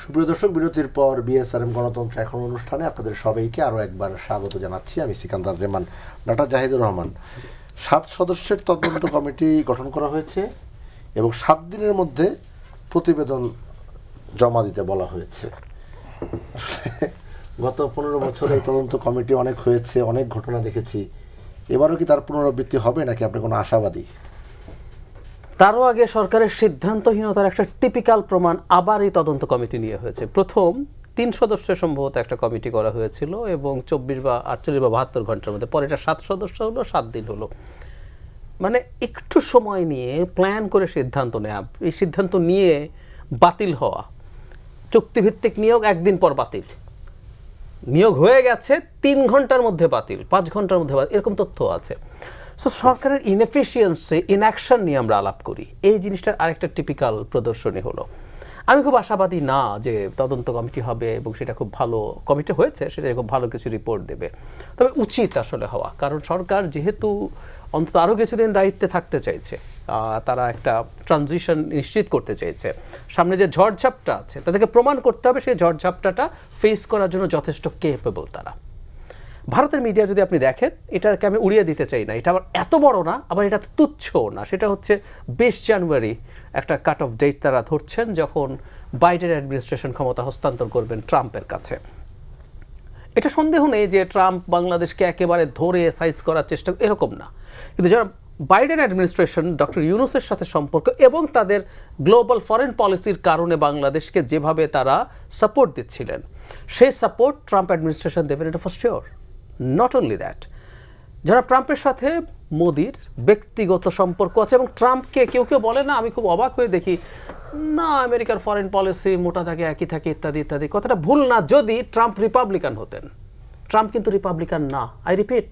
সুপ্রিয় দর্শক, বিরতির পর বিএসআরএম গণতন্ত্র এখন অনুষ্ঠানে আপনাদের সবাইকে আরও একবার স্বাগত জানাচ্ছি। আমি সিকান্দার রেমান। ডক্টর জাহিদুর রহমান, 7 সদস্যের তদন্ত কমিটি গঠন করা হয়েছে এবং 7 দিনের মধ্যে প্রতিবেদন জমা দিতে বলা হয়েছে। গত 15 বছরে এই তদন্ত কমিটি অনেক হয়েছে, অনেক ঘটনা দেখেছি। এবারও কি তার পুনরাবৃত্তি হবে, নাকি আপনি কোনো আশাবাদী? তারও আগে সরকারের সিদ্ধান্তহীনতার একটা টিপিক্যাল প্রমাণ আবার এই তদন্ত কমিটি নিয়ে হয়েছে। প্রথম 3 সদস্যের সম্ভবত একটা কমিটি করা হয়েছিল এবং 24 বা 48 বা 72 ঘন্টার মধ্যে, পরে এটা 7 সদস্য হলো, 7 দিন হলো। মানে একটু সময় নিয়ে প্ল্যান করে সিদ্ধান্ত নেওয়া, এই সিদ্ধান্ত নিয়ে বাতিল হওয়া, চুক্তিভিত্তিক নিয়োগ 1 দিন পর বাতিল, নিয়োগ হয়ে গেছে 3 ঘন্টার মধ্যে বাতিল, 5 ঘন্টার মধ্যে বাতিল, এরকম তথ্য আছে। সো সরকারের ইনএফিসিয়েন্সি, ইনঅ্যাকশন নিয়ে আমরা আলাপ করি, এই জিনিসটার আরেকটা টিপিক্যাল প্রদর্শনী হলো। আমি খুব আশাবাদী না যে তদন্ত কমিটি হবে এবং সেটা খুব ভালো কমিটি হয়েছে, সেটা খুব ভালো কিছু রিপোর্ট দেবে। তবে উচিত আসলে হওয়া, কারণ সরকার যেহেতু অন্তত আরও কিছুদিন দায়িত্বে থাকতে চাইছে, তারা একটা ট্রানজিশন নিশ্চিত করতে চাইছে, সামনে যে ঝড়ঝাপটা আছে তাদেরকে প্রমাণ করতে হবে সেই ঝড়ঝাপটাটা ফেস করার জন্য যথেষ্ট কেপেবল তারা। ভারতের মিডিয়া যদি আপনি দেখেন, এটাকে আমি উড়িয়ে দিতে চাই না, এটা আবার এত বড় না, আবার এটা তুচ্ছ না। সেটা হচ্ছে 20 জানুয়ারি একটা কাট অফ ডেট তারা ধরছেন, যখন বাইডেন অ্যাডমিনিস্ট্রেশন ক্ষমতা হস্তান্তর করবেন ট্রাম্পের কাছে। এটা সন্দেহ নেই যে ট্রাম্প বাংলাদেশকে একেবারে ধরে সাইজ করার চেষ্টা, এরকম না। কিন্তু যারা বাইডেন অ্যাডমিনিস্ট্রেশন ডক্টর ইউনূসের সাথে সম্পর্ক এবং তাদের গ্লোবাল ফরেন পলিসির কারণে বাংলাদেশকে যেভাবে তারা সাপোর্ট দিচ্ছিলেন, সেই সাপোর্ট ট্রাম্প অ্যাডমিনিস্ট্রেশন দেবেন, এটা for sure. Not only that, যারা ট্রাম্পের সাথে মোদির ব্যক্তিগত সম্পর্ক আছে, এবং ট্রাম্পকে কেউ কেউ বলে না, আমি খুব অবাক হয়ে দেখি, না আমেরিকার ফরেন পলিসি মোটা থাকে, একই থাকে, ইত্যাদি ইত্যাদি। কথাটা ভুল না যদি ট্রাম্প রিপাবলিকান হতেন। ট্রাম্প কিন্তু রিপাবলিকান না, আই রিপিট,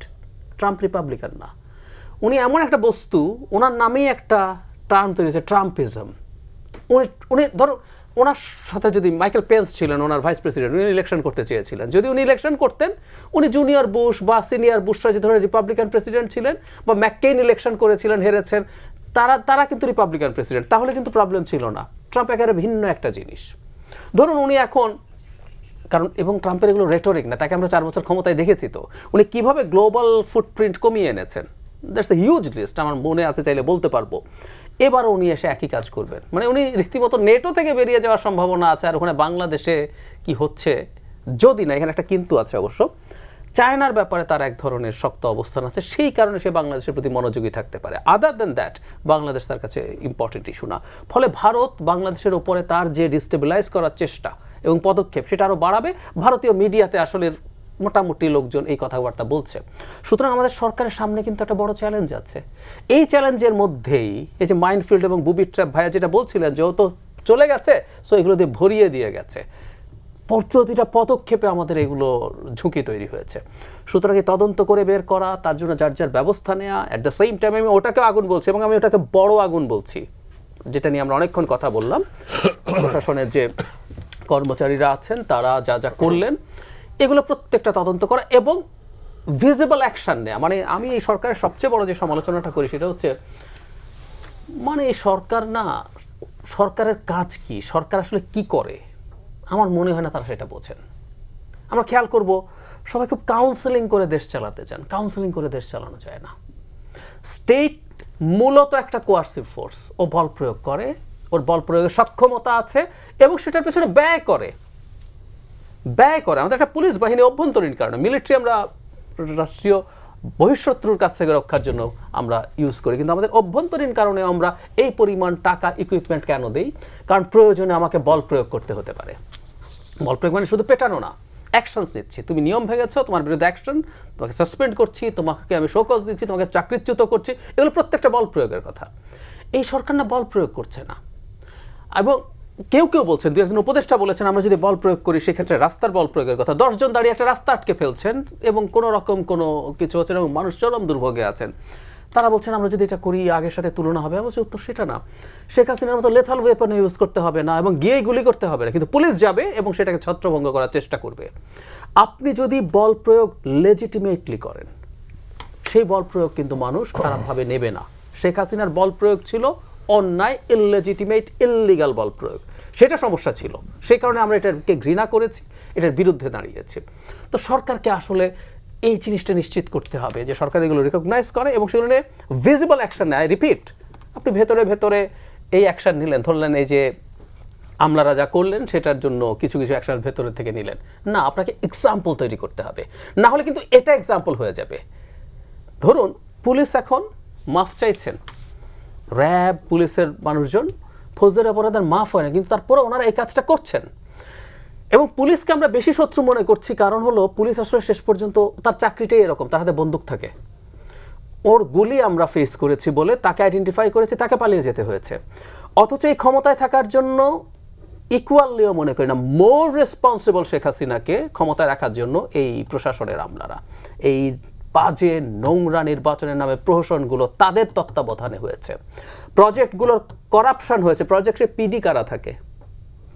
ট্রাম্প রিপাবলিকান না। উনি এমন একটা বস্তু, ওনার নামেই একটা টার্ম তৈরি হয়েছে, ট্রাম্পিজম। উনি ধরো, ওনার সাথে যদি মাইকেল পেন্স ছিলেন ওনার ভাইস প্রেসিডেন্ট, উনি ইলেকশন করতে চেয়েছিলেন, যদি উনি ইলেকশন করতেন, উনি জুনিয়র বুশ বা সিনিয়র বুশরা যে ধরনের রিপাবলিকান প্রেসিডেন্ট ছিলেন, বা ম্যাককেইন ইলেকশন করেছিলেন, হেরেছেন, তারা কিন্তু রিপাবলিকান প্রেসিডেন্ট, তাহলে কিন্তু প্রবলেম ছিল না। ট্রাম্প একেবারে ভিন্ন একটা জিনিস। ধরুন উনি এখন, কারণ এবং ট্রাম্পের এগুলো রেটরিক না, তাকে আমরা 4 বছর ক্ষমতায় দেখেছি, তো উনি কিভাবে গ্লোবাল ফুটপ্রিন্ট কমিয়ে এনেছেন, দ্যাটস এ হিউজ লিস্ট, আমার মনে আছে, চাইলে বলতে পারবো। এবারও উনি এসে একই কাজ করবেন, মানে উনি রীতিমতো নেটো থেকে বেরিয়ে যাওয়ার সম্ভাবনা আছে। আর ওখানে বাংলাদেশে কি হচ্ছে, যদি না, এখানে একটা কিন্তু আছে অবশ্য, চায়নার ব্যাপারে তার এক ধরনের শক্ত অবস্থান আছে, সেই কারণে সে বাংলাদেশের প্রতি মনোযোগী থাকতে পারে। আদার দেন দ্যাট, বাংলাদেশ তার কাছে ইম্পর্টেন্ট ইস্যু না। ফলে ভারত বাংলাদেশের ওপরে তার যে ডিস্টেবিলাইজ করার চেষ্টা এবং পদক্ষেপ, সেটা আরও বাড়াবে। ভারতীয় মিডিয়াতে আসলে মোটামুটি লোকজন এই কথাবার্তা বলছে। সুতরাং আমাদের সরকারের সামনে কিন্তু একটা বড় চ্যালেঞ্জ আছে। এই চ্যালেঞ্জের মধ্যেই এই যে মাইনফিল্ড এবং বুবি ট্র্যাপ, ভাইয়া যেটা বলছিলেন যে ও তো চলে গেছে, সো এগুলো দিয়ে ভরিয়ে দিয়ে গেছে, প্রতিটা পদক্ষেপে আমাদের এগুলো ঝুঁকি তৈরি হয়েছে। সুতরাং এই তদন্ত করে বের করা, তার জন্য যার যার ব্যবস্থা নেওয়া, অ্যাট দ্য সেম টাইম আমি ওটাকে আগুন বলছি, এবং আমি ওটাকে বড় আগুন বলছি, যেটা নিয়ে আমরা অনেকক্ষণ কথা বললাম। প্রশাসনের যে কর্মচারীরা আছেন তারা যা যা করলেন, এগুলো প্রত্যেকটা তদন্ত করা এবং ভিজিবল অ্যাকশন নেওয়া। মানে আমি এই সরকারের সবচেয়ে বড় যে সমালোচনাটা করি সেটা হচ্ছে, মানে এই সরকার না, সরকারের কাজ কি, সরকার আসলে কি করে, আমার মনে হয় না তারা সেটা বোঝেন। আমরা খেয়াল করব, সবাই খুব কাউন্সেলিং করে দেশ চালাতে চান, কাউন্সেলিং করে দেশ চালানো যায় না। স্টেট মূলত একটা কোয়ার্সিভ ফোর্স, ও বল প্রয়োগ করে, ওর বল প্রয়োগের সক্ষমতা আছে এবং সেটার পেছনে ব্যয় করে। আমাদের একটা পুলিশ বাহিনী অভ্যন্তরীণ কারণে, মিলিটারি আমরা রাষ্ট্রীয় বহিঃশত্রুর কাছ থেকে রক্ষার জন্য আমরা ইউজ করি, কিন্তু আমাদের অভ্যন্তরীণ কারণে আমরা এই পরিমাণ টাকা, ইকুইপমেন্ট কেন দেই? কারণ প্রয়োজনে আমাকে বল প্রয়োগ করতে হতে পারে। বল প্রয়োগ মানে শুধু পেটানো না, অ্যাকশনস নিচ্ছি, তুমি নিয়ম ভেঙেছো, তোমার বিরুদ্ধে অ্যাকশন, তোমাকে সাসপেন্ড করছি, তোমাকে আমি শোকজ দিচ্ছি, তোমাকে চাকরিচ্যুত করছি, এগুলো প্রত্যেকটা বল প্রয়োগের কথা। এই সরকার না বল প্রয়োগ করছে না। এবং কেউ কেউ বলছেন, 2-1 উপদেষ্টা বলেছেন, আমরা যদি বল প্রয়োগ করি সেক্ষেত্রে রাস্তার বল প্রয়োগের কথা। 10 জন দাঁড়িয়ে একটা রাস্তা আটকে ফেলছেন এবং কোনো রকম কোনো কিছু হচ্ছে এবং মানুষ চরম দুর্ভোগে আছেন, তারা বলছেন আমরা যদি এটা করি আগের সাথে তুলনা হবে। আমি বলছি উত্তর সেটা না। শেখ হাসিনার মতো লেথাল ওয়েপন ইউজ করতে হবে না এবং গিয়ে গুলি করতে হবে না, কিন্তু পুলিশ যাবে এবং সেটাকে ছত্রভঙ্গ করার চেষ্টা করবে। আপনি যদি বল প্রয়োগ লেজিটিমেটলি করেন, সেই বল প্রয়োগ কিন্তু মানুষ খারাপভাবে নেবে না। শেখ হাসিনার বল প্রয়োগ ছিল অন্যায়, ইললেজিটিমেট, ইললিগাল বল প্রয়োগ, সেটা সমস্যা ছিল। সেই কারণে আমরা এটাকে ঘৃণা করেছি, এটার বিরুদ্ধে দাঁড়িয়েছি। তো সরকারকে আসলে এই জিনিসটা নিশ্চিত করতে হবে যে সরকার এগুলো রিকগনাইজ করে এবং সেগুলো নিয়ে ভিজিবল অ্যাকশন নেয়। রিপিট, আপনি ভেতরে ভেতরে এই অ্যাকশন নিলেন, ধরলেন এই যে আমলারা যা করলেন সেটার জন্য কিছু কিছু অ্যাকশন ভেতরে থেকে নিলেন না, আপনাকে এক্সাম্পল তৈরি করতে হবে, না হলে কিন্তু এটা এক্সাম্পল হয়ে যাবে। ধরুন পুলিশ এখন মাফ চাইছেন, র্যাব, পুলিশের মানুষজন ফৌজদারি অপরাধের মাফ হয় না, কিন্তু তারপরে ওনারা এই কাজটা করছেন। এবং পুলিশকে আমরা বেশি শত্রু মনে করছি, কারণ হলো পুলিশ আসলে শেষ পর্যন্ত তার চাকরিটাই এরকম, তার হাতে বন্দুক থাকে। ওর গুলি আমরা ফেস করেছি বলে তাকে আইডেন্টিফাই করেছি, তাকে পালিয়ে যেতে হয়েছে। অথচ এই ক্ষমতায় থাকার জন্য ইকুয়ালিও মনে করি না, মোর রেসপন্সিবল শেখ হাসিনাকে ক্ষমতায় রাখার জন্য এই প্রশাসনের আমলারা। এই বাজে নোংরা নির্বাচনের নামে প্রহসনগুলো তাদের তত্ত্বাবধানে হয়েছে। প্রজেক্টগুলোর করাপশন হয়েছে, প্রজেক্টে পিডি কারা থাকে,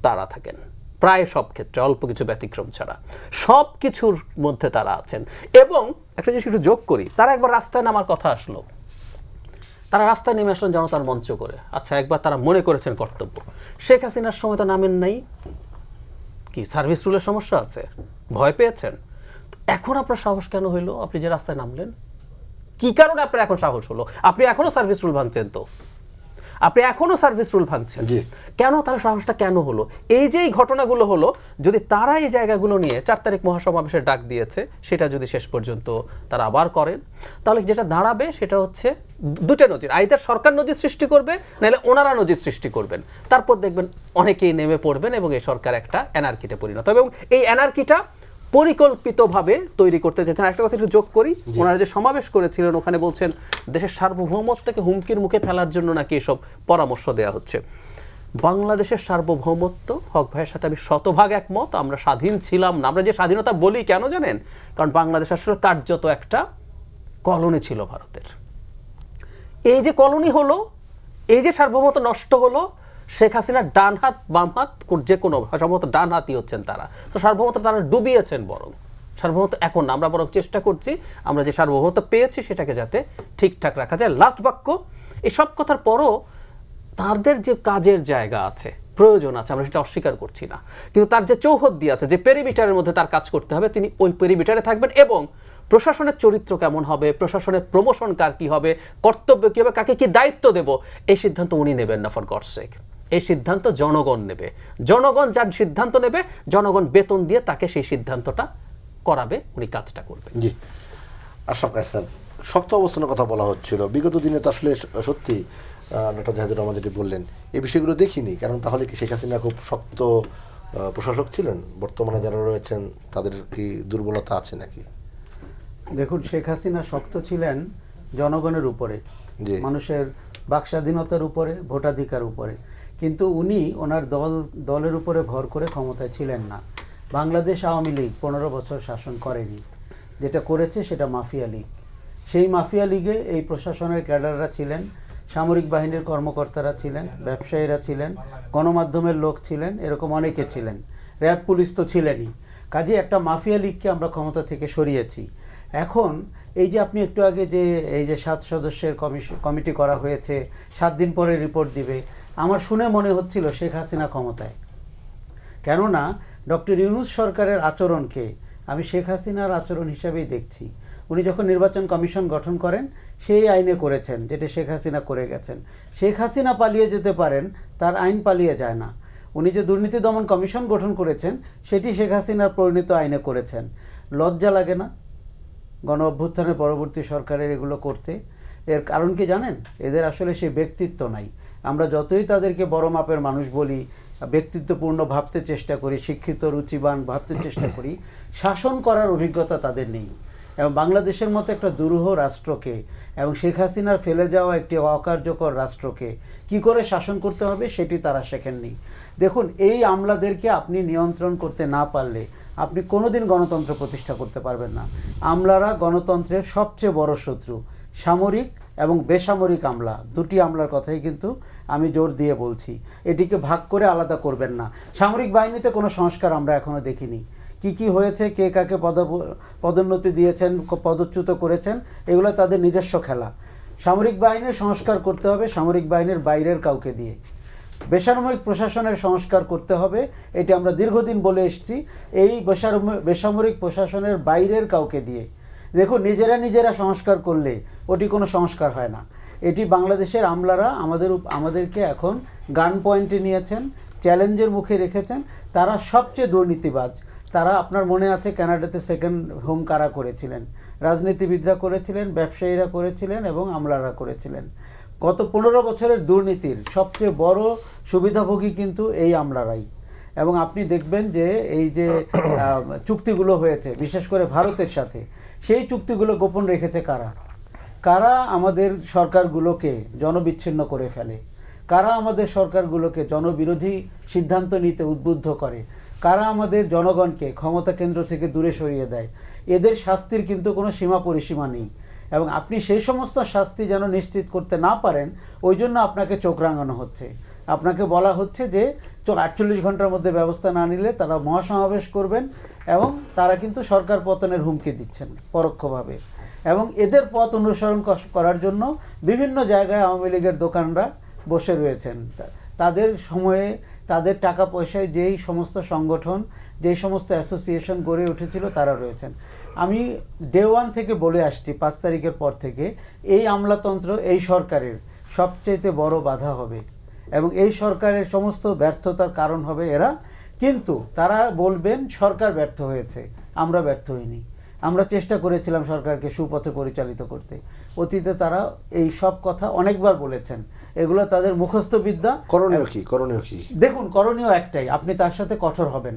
তারা থাকেন প্রায় সব ক্ষেত্রে, অল্প কিছু ব্যতিক্রম ছাড়া সব কিছুর মধ্যে তারা আছেন। এবং একটা জিনিস একটু যোগ করি, তারা একবার রাস্তায় নামার কথা আসলো, তারা রাস্তায় নেমে আসলেন জনতার মঞ্চ করে। আচ্ছা, একবার তারা মনে করেছেন কর্তব্য, শেখ হাসিনার সময় তো নামেন নাই, কি সার্ভিস রুলের সমস্যা আছে, ভয় পেয়েছেন? এখন আপনার সাহস কেন হইলো? আপনি যে রাস্তায় নামলেন, কি কারণে আপনার এখন সাহস হলো? আপনি এখনো সার্ভিস রুল ভাঙছেন। তো আপনি এখনো সার্ভিস রুল ভাঙছেন। জি। কেন? তার সাহসটা কেন হলো? এই যে এই ঘটনাগুলো হলো, যদি তারা এই জায়গাগুলো নিয়ে 4 তারিখ মহাসমাবেশের ডাক দিয়েছে, সেটা যদি শেষ পর্যন্ত তারা আবার করেন, তাহলে যেটা দাঁড়াবে সেটা হচ্ছে দুটো নজির, আইদার সরকার নজির সৃষ্টি করবে, নাহলে ওনারা নজির সৃষ্টি করবেন। তারপর দেখবেন অনেকেই নেমে পড়বেন এবং এই সরকার একটা অ্যানার্কিতে পরিণত হবে, এবং এই অ্যানার্কিটা পরিকল্পিতভাবে তৈরি করতে চাইছেন। একটা কথা একটু যোগ করি, ওনারা যে সমাবেশ করেছিলেন ওখানে বলছেন দেশের সার্বভৌমত্বকে হুমকির মুখে ফেলার জন্য নাকি এসব পরামর্শ দেওয়া হচ্ছে। বাংলাদেশের সার্বভৌমত্ব, হক ভাইয়ের সাথে আমি শতভাগ একমত। আমরা স্বাধীন ছিলাম না, আমরা যে স্বাধীনতা বলি কেন জানেন? কারণ বাংলাদেশ আসলে কার্যত একটা কলোনি ছিল ভারতের। এই যে কলোনি হলো, এই যে সার্বভৌমত্ব নষ্ট হলো, শেখ হাসিনার ডান হাত বাম হাত যে কোনো সম্ভবত ডান হাতই হচ্ছেন তারা, তো সার্বভৌমত্ব তারা ডুবিয়েছেন। বরং সার্বভৌমত্ব এখন না, আমরা বরং চেষ্টা করছি আমরা যে সার্বভৌমত্ব পেয়েছি সেটাকে যাতে ঠিকঠাক রাখা যায়। লাস্ট বাক্য, এই সব কথার পরও তাদের যে কাজের জায়গা আছে, প্রয়োজন আছে, আমরা সেটা অস্বীকার করছি না, কিন্তু তার যে চৌহদ্দি আছে, যে পেরিমিটারের মধ্যে তার কাজ করতে হবে, তিনি ওই পেরিমিটারে থাকবেন। এবং প্রশাসনের চরিত্র কেমন হবে, প্রশাসনের প্রমোশন কার কী হবে, কর্তব্য কী হবে, কাকে কী দায়িত্ব দেব, এই সিদ্ধান্ত উনি নেবেন না, ফর গডস সেক। এই সিদ্ধান্ত জনগণ নেবে। জনগণ যার সিদ্ধান্ত নেবে, জনগণ বেতন দিয়ে তাকে সেই সিদ্ধান্তটা করাবে, উনি কাজটা করবেন। জি, আশরাফ কায়েস স্যার, শক্ত অবস্থানের কথা বলা হচ্ছিল। বিগত দিনে তো আসলে সত্যি ডক্টর জাহিদুর রহমান যেটি বললেন, এই বিষয়গুলো দেখিনি। কারণ তাহলে কি শেখ হাসিনা খুব শক্ত প্রশাসক ছিলেন? বর্তমানে যারা রয়েছেন তাদের কি দুর্বলতা আছে নাকি? দেখুন, শেখ হাসিনা শক্ত ছিলেন জনগণের উপরে, জি। মানুষের বাক স্বাধীনতার উপরে, ভোটাধিকার উপরে, কিন্তু উনি ওনার দলের উপরে ভর করে ক্ষমতায় ছিলেন না। বাংলাদেশ আওয়ামী লীগ 15 বছর শাসন করেনি, যেটা করেছে সেটা মাফিয়া লীগ। সেই মাফিয়া লীগে এই প্রশাসনের ক্যাডাররা ছিলেন, সামরিক বাহিনীর কর্মকর্তারা ছিলেন, ব্যবসায়ীরা ছিলেন, গণমাধ্যমের লোক ছিলেন, এরকম অনেকে ছিলেন, র্যাব পুলিশ তো ছিলেনই। কাজে একটা মাফিয়া লীগকে আমরা ক্ষমতা থেকে সরিয়েছি। এখন এই যে আপনি একটু আগে যে এই যে 7 সদস্যের কমিটি করা হয়েছে, 7 দিন পরে রিপোর্ট দিবে, আমার শুনে মনে হচ্ছিল শেখ হাসিনা ক্ষমতায়। কেননা ডক্টর ইউনূস সরকারের আচরণকে আমি শেখ হাসিনার আচরণ হিসাবেই দেখছি। উনি যখন নির্বাচন কমিশন গঠন করেন, সেই আইনে করেছেন যেটা শেখ হাসিনা করে গেছেন। শেখ হাসিনা পালিয়ে যেতে পারেন, তার আইন পালিয়ে যায় না। উনি যে দুর্নীতি দমন কমিশন গঠন করেছেন, সেটি শেখ হাসিনার পরিণত আইনে করেছেন। লজ্জা লাগে না গণ অভ্যুত্থানের পরবর্তী সরকারের এগুলো করতে? এর কারণ কি জানেন? এদের আসলে সেই ব্যক্তিত্ব নাই। আমরা যতই তাদেরকে বড় মাপের মানুষ বলি, ব্যক্তিত্বপূর্ণ ভাবতে চেষ্টা করি, শিক্ষিত রুচিবান ভাবতে চেষ্টা করি, শাসন করার অভিজ্ঞতা তাদের নেই। এবং বাংলাদেশের মতো একটা দুরূহ রাষ্ট্রকে এবং শেখ হাসিনার ফেলে যাওয়া একটি অকার্যকর রাষ্ট্রকে কি করে শাসন করতে হবে সেটি তারা শেখেননি। দেখুন, এই আমলাদেরকে আপনি নিয়ন্ত্রণ করতে না পারলে আপনি কোনোদিন গণতন্ত্র প্রতিষ্ঠা করতে পারবেন না। আমলারা গণতন্ত্রের সবচেয়ে বড় শত্রু। সামরিক এবং বেসামরিক আমলা, দুটি আমলার কথাই কিন্তু আমি জোর দিয়ে বলছি। এটিকে ভাগ করে আলাদা করবেন না। সামরিক বাহিনীতে কোনো সংস্কার আমরা এখনো দেখিনি। কি হয়েছে, কে কাকে পদোন্নতি দিয়েছেন, পদচ্যুত করেছেন, এগুলো তাদের নিজস্ব খেলা। সামরিক বাহিনীর সংস্কার করতে হবে সামরিক বাহিনীর বাইরের কাউকে দিয়ে। বেসামরিক প্রশাসনের সংস্কার করতে হবে, এটি আমরা দীর্ঘদিন বলে এসেছি, এই বেসামরিক প্রশাসনের বাইরের কাউকে দিয়ে। দেখুন, নিজেরা সংস্কার করলে ওটি কোনো সংস্কার হয় না। এটি বাংলাদেশের আমলারা আমাদেরকে এখন গান পয়েন্টে নিয়েছেন, চ্যালেঞ্জের মুখে রেখেছেন। তারা সবচেয়ে দুর্নীতিবাজ। তারা, আপনার মনে আছে ক্যানাডাতে সেকেন্ড হোম কারা করেছিলেন? রাজনীতিবিদরা করেছিলেন, ব্যবসায়ীরা করেছিলেন এবং আমলারা করেছিলেন। গত 15 বছরের দুর্নীতির সবচেয়ে বড় সুবিধাভোগী কিন্তু এই আমলারাই। এবং আপনি দেখবেন যে এই যে চুক্তিগুলো হয়েছে বিশেষ করে ভারতের সাথে, সেই চুক্তিগুলো গোপন রেখেছে কারা? কারা আমাদের সরকারগুলোকে জনবিচ্ছিন্ন করে ফেলে? কারা আমাদের সরকারগুলোকে জনবিরোধী সিদ্ধান্ত নিতে উদ্বুদ্ধ করে? কারা আমাদের জনগণকে ক্ষমতা কেন্দ্র থেকে দূরে সরিয়ে দেয়? এদের শাস্তির কিন্তু কোনো সীমা পরিসীমা নেই। এবং আপনি সেই সমস্ত শাস্তি যেন নিশ্চিত করতে না পারেন, ওই জন্য আপনাকে চোখ রাঙানো হচ্ছে। আপনাকে বলা হচ্ছে যে 48 ঘন্টার মধ্যে ব্যবস্থা না নিলে তারা মহাসমাবেশ করবেন, এবং তারা কিন্তু সরকার পতনের হুমকি দিচ্ছেন পরোক্ষভাবে। এবং এদের পথ অনুসরণ করার জন্য বিভিন্ন জায়গায় আওয়ামী লীগের দোকানরা বসে রয়েছেন। তাদের সময়ে, তাদের টাকা পয়সায় যেই সমস্ত সংগঠন, যেই সমস্ত অ্যাসোসিয়েশন গড়ে উঠেছিল, তারা রয়েছেন। আমি ডে 1 থেকে বলে আসছি, 5 তারিখের পর থেকে এই আমলাতন্ত্র এই সরকারের সবচেয়ে বড় বাধা হবে এবং এই সরকারের সমস্ত ব্যর্থতার কারণ হবে এরা। কিন্তু তারা বলবেন সরকার ব্যর্থ হয়েছে, আমরা ব্যর্থ হইনি, আমরা চেষ্টা করেছিলাম সরকারকে সুপথে পরিচালিত করতে। অতীতে তারা এই সব কথা অনেকবার বলেছেন, এগুলো তাদের মুখস্থ বিদ্যা। করণীয় কি? দেখুন, করণীয় একটাই, আপনি তার সাথে কঠোর হবেন।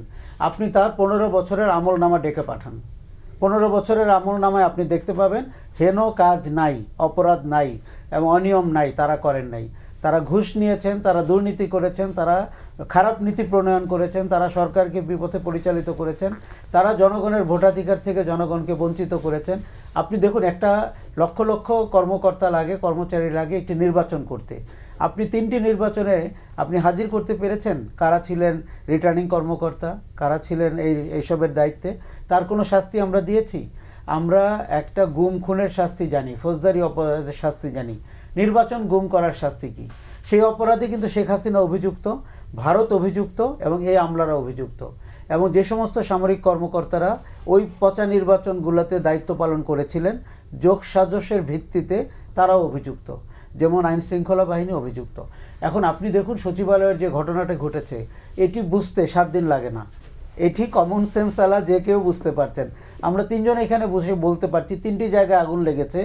আপনি তার 15 বছরের আমলনামা ডেকে পাঠান। 15 বছরের আমলনামায় আপনি দেখতে পাবেন হেন কাজ নাই, অপরাধ নাই এবং অনিয়ম নাই তারা করেন নাই। তারা ঘুষ নিয়েছেন, তারা দুর্নীতি করেছেন, তারা খারাপ নীতি প্রণয়ন করেছেন, তারা সরকারকে বিপথে পরিচালিত করেছেন, তারা জনগণের ভোটাধিকার থেকে জনগণকে বঞ্চিত করেছেন। আপনি দেখুন, একটা লক্ষ লক্ষ কর্মকর্তা লাগে, কর্মচারী লাগে একটি নির্বাচন করতে। আপনি 3টি নির্বাচনে আপনি হাজির করতে পেরেছেন কারা ছিলেন রিটার্নিং কর্মকর্তা, কারা ছিলেন এইসবের দায়িত্বে? তার কোনো শাস্তি আমরা দিয়েছি? আমরা একটা গুম খুনের শাস্তি জানি, ফৌজদারি অপরাধের শাস্তি জানি, নির্বাচন গুম করার শাস্তি কি? সেই অপরাধে কিন্তু শেখ হাসিনা অভিযুক্ত, ভারত অভিযুক্ত এবং এই আমলারা অভিযুক্ত। এবং যে সমস্ত সামরিক কর্মকর্তারা ওই পচা নির্বাচনগুলোতে দায়িত্ব পালন করেছিলেন যোগসাজশের ভিত্তিতে তারাও অভিযুক্ত, যেমন আইন শৃঙ্খলা বাহিনী অভিযুক্ত। এখন আপনি দেখুন সচিবালয়ের যে ঘটনাটা ঘটেছে, এটি বুঝতে 7 দিন লাগে না। এটি কমন সেন্স আলা যে কেউ বুঝতে পারছেন। আমরা 3 জন এখানে বসে বলতে পারছি 3টি জায়গায় আগুন লেগেছে,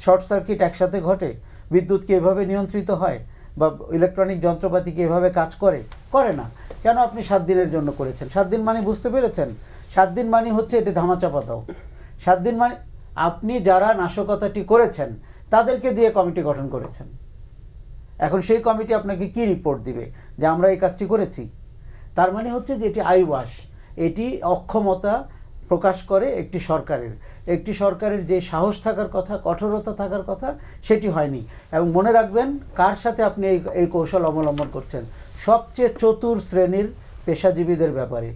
শর্ট সার্কিট একসাথে ঘটে। বিদ্যুৎ কি এভাবে নিয়ন্ত্রিত হয় বা ইলেকট্রনিক যন্ত্রপাতি কি এভাবে কাজ করে? করে না। কেন আপনি 7 দিনের জন্য করেছেন? 7 দিন মানে বুঝতে পেরেছেন? 7 দিন মানে হচ্ছে এটি ধামাচাপা দাও। 7 দিন মানে আপনি যারা নাশকতাটি করেছেন তাদেরকে দিয়ে কমিটি গঠন করেছেন। এখন সেই কমিটি আপনাকে কি রিপোর্ট দিবে যে আমরা এই কাজটি করেছি? তার মানে হচ্ছে যে এটি আইওয়াশ, এটি অক্ষমতা প্রকাশ করে একটি সরকারের যে সাহস থাকার কথা, কঠোরতা থাকার কথা, সেটি হয়নি। এবং মনে রাখবেন কার সাথে আপনি এই কৌশল অবলম্বন করছেন, সবচেয়ে চতুর শ্রেণীর পেশাজীবীদের ব্যাপারে।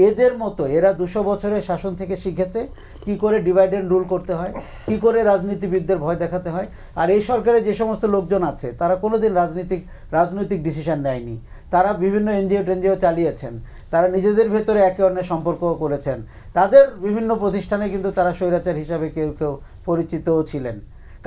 এদের মতো এরা 200 বছরের শাসন থেকে শিখেছে কি করে ডিভাইড অ্যান্ড রুল করতে হয়, কি করে রাজনীতিবিদদের ভয় দেখাতে হয়। আর এই সরকারে যে সমস্ত লোকজন আছে তারা কোনোদিন রাজনৈতিক ডিসিশন নেয়নি। তারা বিভিন্ন এনজিও চালিয়েছেন, তারা নিজেদের ভেতরে একে অন্যের সম্পর্ক করেছেন, তাদের বিভিন্ন প্রতিষ্ঠানে কিন্তু তারা স্বৈরাচার হিসাবে কেউ কেউ পরিচিতও ছিলেন।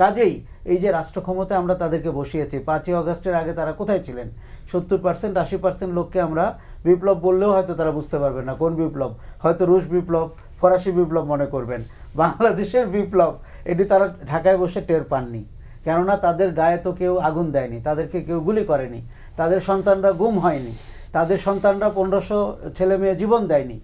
কাজেই এই যে রাষ্ট্র ক্ষমতায় আমরা তাদেরকে বসিয়েছি, 5ই আগস্টের আগে তারা কোথায় ছিলেন? 70% 80% লোককে আমরা বিপ্লব বললেও হয়তো তারা বুঝতে পারবেন না কোন বিপ্লব। হয়তো রুশ বিপ্লব, ফরাসি বিপ্লব মনে করবেন। বাংলাদেশের বিপ্লব এটি তারা ঢাকায় বসে টের পাননি, কেননা তাদের গায়ে তো কেউ আগুন দেয়নি, তাদেরকে কেউ গুলি করেনি, তাদের সন্তানরা গুম হয়নি, তাদের সন্তানরা 1500 ছেলে মেয়ে জীবন দেয়নি।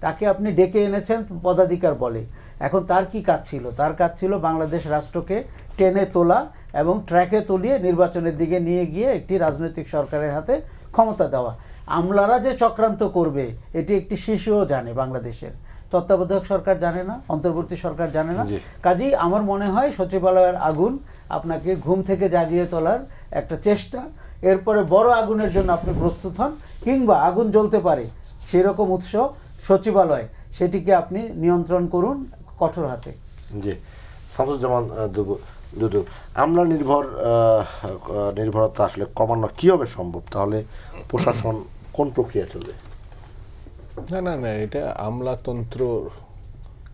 তাকে আপনি ডেকে এনেছেন পদাধিকার বলে। এখন তার কি কাজ ছিল? তার কাজ ছিল বাংলাদেশ রাষ্ট্রকে টেনে তোলা এবং ট্র্যাকে তুলিয়ে নির্বাচনের দিকে নিয়ে গিয়ে একটি রাজনৈতিক সরকারের হাতে ক্ষমতা দেওয়া। আমলারা যে চক্রান্ত করবে এটি একটি শিশুও জানে, বাংলাদেশের তত্ত্বাবধায়ক সরকার জানে না, অন্তর্বর্তী সরকার জানে না। কাজেই আমার মনে হয় সচিবালয়ের আগুন আপনাকে ঘুম থেকে জাগিয়ে তোলার একটা চেষ্টা। এরপরে বড় আগুনের জন্য আপনি প্রস্তুত হন, কিংবা আগুন জ্বলতে পারে সেরকম উৎস সচিবালয়, সেটিকে আপনি নিয়ন্ত্রণ করুন কঠোর হাতে। জি, শামসুজ্জামান দুদু, আমরা নির্ভরতা আসলে কমানো কীভাবে সম্ভব? তাহলে প্রশাসন কোন প্রক্রিয়া চলবে? না, এটা আমলাতন্ত্র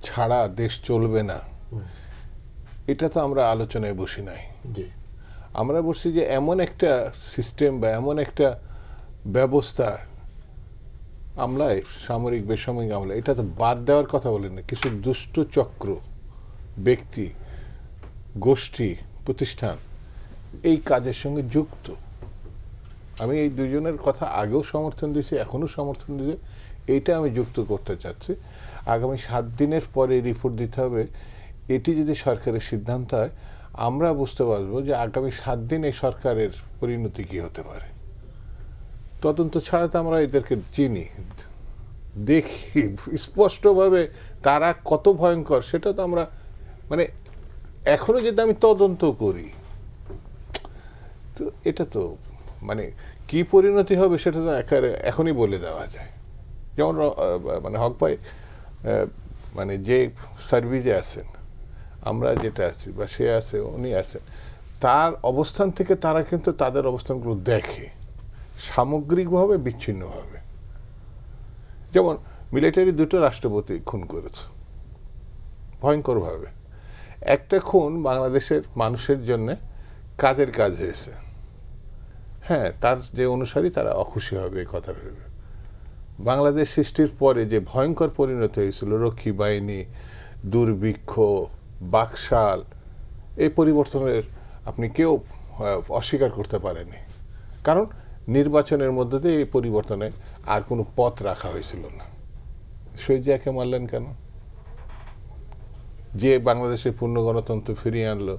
ছাড়া দেশ চলবে না, এটা তো আমরা আলোচনায় বসি নাই। আমরা বলছি যে এমন একটা সিস্টেম বা এমন একটা ব্যবস্থা, আমলায় সামরিক বেসামরিক আমলা, এটা তো বাদ দেওয়ার কথা বলেন না। কিছু দুষ্ট চক্র, ব্যক্তি, গোষ্ঠী, প্রতিষ্ঠান এই কাজের সঙ্গে যুক্ত। আমি এই দুজনের কথা আগেও সমর্থন দিয়েছি, এখনও সমর্থন দিয়েছি। এইটা আমি যুক্ত করতে চাচ্ছি। আগামী 7 দিনের পরে রিপোর্ট দিতে হবে। এটি যদি সরকারের সিদ্ধান্ত হয়, আমরা বুঝতে পারবো যে আগামী 7 দিন এই সরকারের পরিণতি কী হতে পারে। তদন্ত ছাড়া তো আমরা এদেরকে চিনি, দেখি স্পষ্টভাবে তারা কত ভয়ঙ্কর, সেটা তো আমরা মানে এখনো যদি আমি তদন্ত করি, তো এটা তো মানে কি পরিণতি হবে সেটা তো এখনই বলে দেওয়া যায়। যেমন মানে হক ভাই মানে যে সার্ভিসে আছেন, আমরা যেটা আছি বা সে আছে, উনি আছেন, তার অবস্থান থেকে তারা কিন্তু তাদের অবস্থানগুলো দেখে সামগ্রিকভাবে, বিচ্ছিন্নভাবে। যেমন মিলিটারি 2টো রাষ্ট্রপতি খুন করেছে ভয়ঙ্করভাবে। একটা খুন বাংলাদেশের মানুষের জন্য কাজের কাজ হয়েছে, হ্যাঁ, তার যে অনুসারী তারা অখুশি হবে এই কথা ভেবে। বাংলাদেশ সৃষ্টির পরে যে ভয়ঙ্কর পরিণতি হয়েছিল, রক্ষী বাহিনী, দুর্ভিক্ষ, বাকশাল, এই পরিবর্তনের আপনি কেউ অস্বীকার করতে পারেনি। কারণ নির্বাচনের মধ্যে দিয়ে এই পরিবর্তনে আর কোনো পথ রাখা হয়েছিল না। শহীদ জিয়াকে মারলেন কেন? যে বাংলাদেশে পূর্ণ গণতন্ত্র ফিরিয়ে আনলো,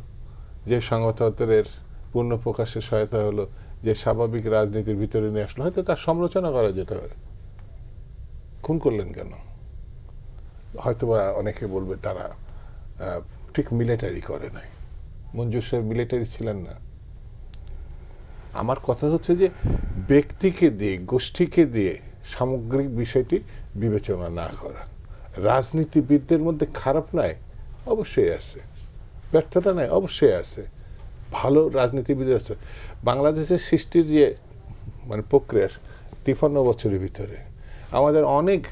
যে সংবাদপত্রের পূর্ণ প্রকাশের সহায়তা হলো, যে স্বাভাবিক রাজনীতির ভিতরে নিয়ে আসলো, হয়তো তার সমালোচনা করা যেতে পারে। খুন করলেন কেন? হয়তোবা অনেকে বলবে তারা ঠিক মিলিটারি করে নাই। মঞ্জুর সাহেব মিলিটারি ছিলেন না। আমার কথা হচ্ছে যে ব্যক্তিকে দিয়ে, গোষ্ঠীকে দিয়ে সামগ্রিক বিষয়টি বিবেচনা না করা। রাজনীতিবিদদের মধ্যে খারাপ নাই, অবশ্যই আছে। ব্যর্থতা নাই, অবশ্যই আছে। ভালো রাজনীতিবিদ আছে। বাংলাদেশের সৃষ্টির যে মানে প্রক্রিয়া 53 বছরের ভিতরে আমাদের অনেক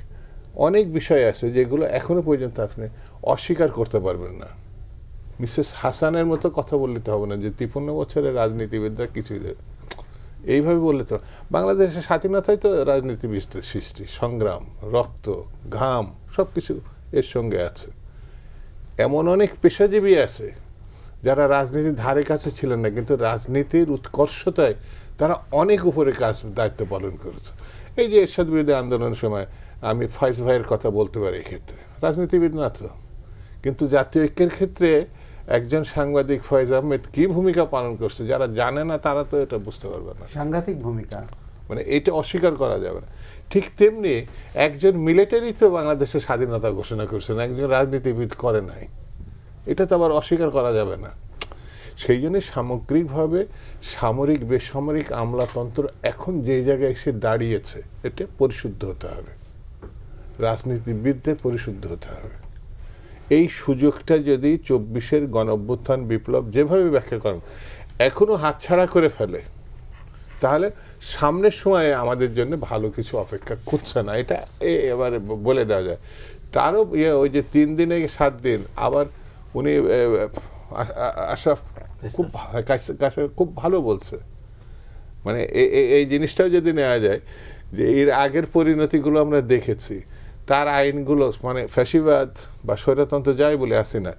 অনেক বিষয় আছে যেগুলো এখনো পর্যন্ত আপনি অস্বীকার করতে পারবেন না। মিসেস হাসানের মতো কথা বললে তো হবে না যে 53 বছরের রাজনীতিবিদরা কিছুই এইভাবে বললে তো। বাংলাদেশের স্বাধীনতায় তো রাজনীতিবিদদের সৃষ্টি, সংগ্রাম, রক্ত, ঘাম সব কিছু এর সঙ্গে আছে। এমন অনেক পেশাজীবী আছে যারা রাজনীতির ধারে কাছে ছিলেন না, কিন্তু রাজনীতির উৎকর্ষতায় তারা অনেক উপরে দায়িত্ব পালন করেছে। এই যে এরশাদ বিরোধী আন্দোলনের সময় আমি ফয়েজ ভাইয়ের কথা বলতে পারি, এক্ষেত্রে রাজনীতিবিদ না তো, কিন্তু জাতীয় ঐক্যের ক্ষেত্রে একজন সাংবাদিক ফয়েজ আহমেদ কি ভূমিকা পালন করছে যারা জানে না তারা তো এটা বুঝতে পারবে না। সাংঘাতিক ভূমিকা, মানে এটা অস্বীকার করা যাবে না। ঠিক তেমনি একজন মিলিটারি তো বাংলাদেশের স্বাধীনতা ঘোষণা করছেন, একজন রাজনীতিবিদ করে নাই, এটা তো আবার অস্বীকার করা যাবে না। সেই জন্য সামগ্রিকভাবে সামরিক বেসামরিক আমলাতন্ত্র এখন যে জায়গায় এসে দাঁড়িয়েছে, এটা পরিশুদ্ধ হতে হবে, রাজনীতিবিদদের পরিশুদ্ধ হতে হবে। এই সুযোগটা যদি 24-এর গণঅভ্যুত্থান বিপ্লব যেভাবে ব্যাখ্যা করেন এখনো হাতছাড়া করে ফেলে, তাহলে সামনের সময়ে আমাদের জন্য ভালো কিছু অপেক্ষা করছে না, এটা এবারে বলে দেওয়া যায়। তারও ওই যে 3 দিনে 7 দিন আবার উনি আশরাফ খুব ভালো বলছে। মানে এই জিনিসটাও যদি নেওয়া যায় যে এর আগের পরিণতিগুলো আমরা দেখেছি, তার আইনগুলো মানে ফ্যাসিবাদ বা স্বৈরতন্ত্র যাই বলে আসি না,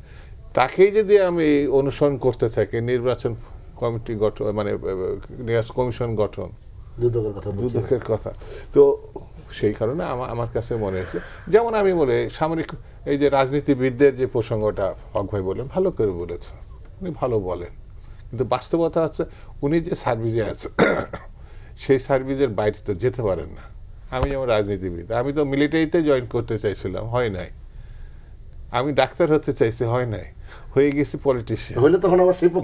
তাকেই যদি আমি অনুসরণ করতে থাকি, নির্বাচন কমিটি গঠন মানে কমিশন গঠন, দুদকের কথা, তো সেই কারণে আমার কাছে মনে হয়েছে, যেমন আমি বলে সামরিক এই যে রাজনীতিবিদদের যে প্রসঙ্গটা হক ভাই বলেন, ভালো করে বলেছে, উনি ভালো বলেন, কিন্তু বাস্তবতা হচ্ছে উনি যে সার্ভিসে আছে সেই সার্ভিসের বাইরে তো যেতে পারেন না। আমি যেমন রাজনীতিবিদ, আমি তো মিলিটারিতে জয়েন করতে চাইছিলাম, হয় নাই। আমি ডাক্তার হতে চাইছি, হয় নাই, হয়ে গেছি পলিটিশিয়ান।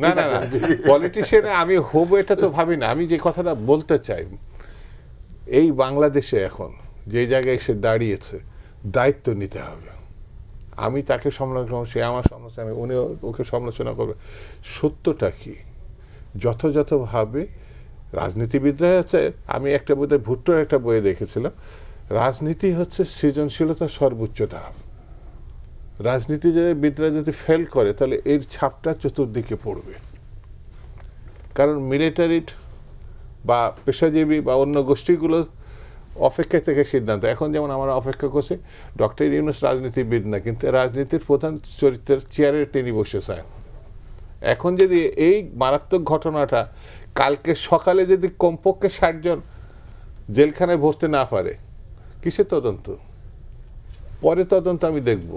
না না না, পলিটিশিয়ানে আমি হব এটা তো ভাবি না। আমি যে কথাটা বলতে চাই, এই বাংলাদেশে এখন যে জায়গায় এসে দাঁড়িয়েছে, দায়িত্ব নিতে হবে। আমি তাকে সমালোচনা, সে আমার সমালোচনা, উনি ওকে সমালোচনা করবে। সত্যটা কি যথাযথভাবে রাজনীতিবিদরা আছে। আমি একটা বইতে ভুট্টোর একটা বইয়ে দেখেছিলাম, রাজনীতি হচ্ছে সৃজনশীলতার সর্বোচ্চ ধাপ। রাজনীতিবিদরা যদি ফেল করে তাহলে এর ছাপটা চতুর্দিকে পড়বে। কারণ মিলিটারি বা পেশাজীবী বা অন্য গোষ্ঠীগুলো অপেক্ষা থেকে সিদ্ধান্ত, এখন যেমন আমরা অপেক্ষা করছি, ডক্টর ইউনূস রাজনীতিবিদ না, কিন্তু রাজনীতির প্রধান চরিত্রের চেয়ারে তিনি বসেছেন। এখন যদি এই মারাত্মক ঘটনাটা কালকে সকালে যদি কমপক্ষে 60 জন জেলখানায় ভরতে না পারে, কিসের তদন্ত? পরে তদন্ত আমি দেখব,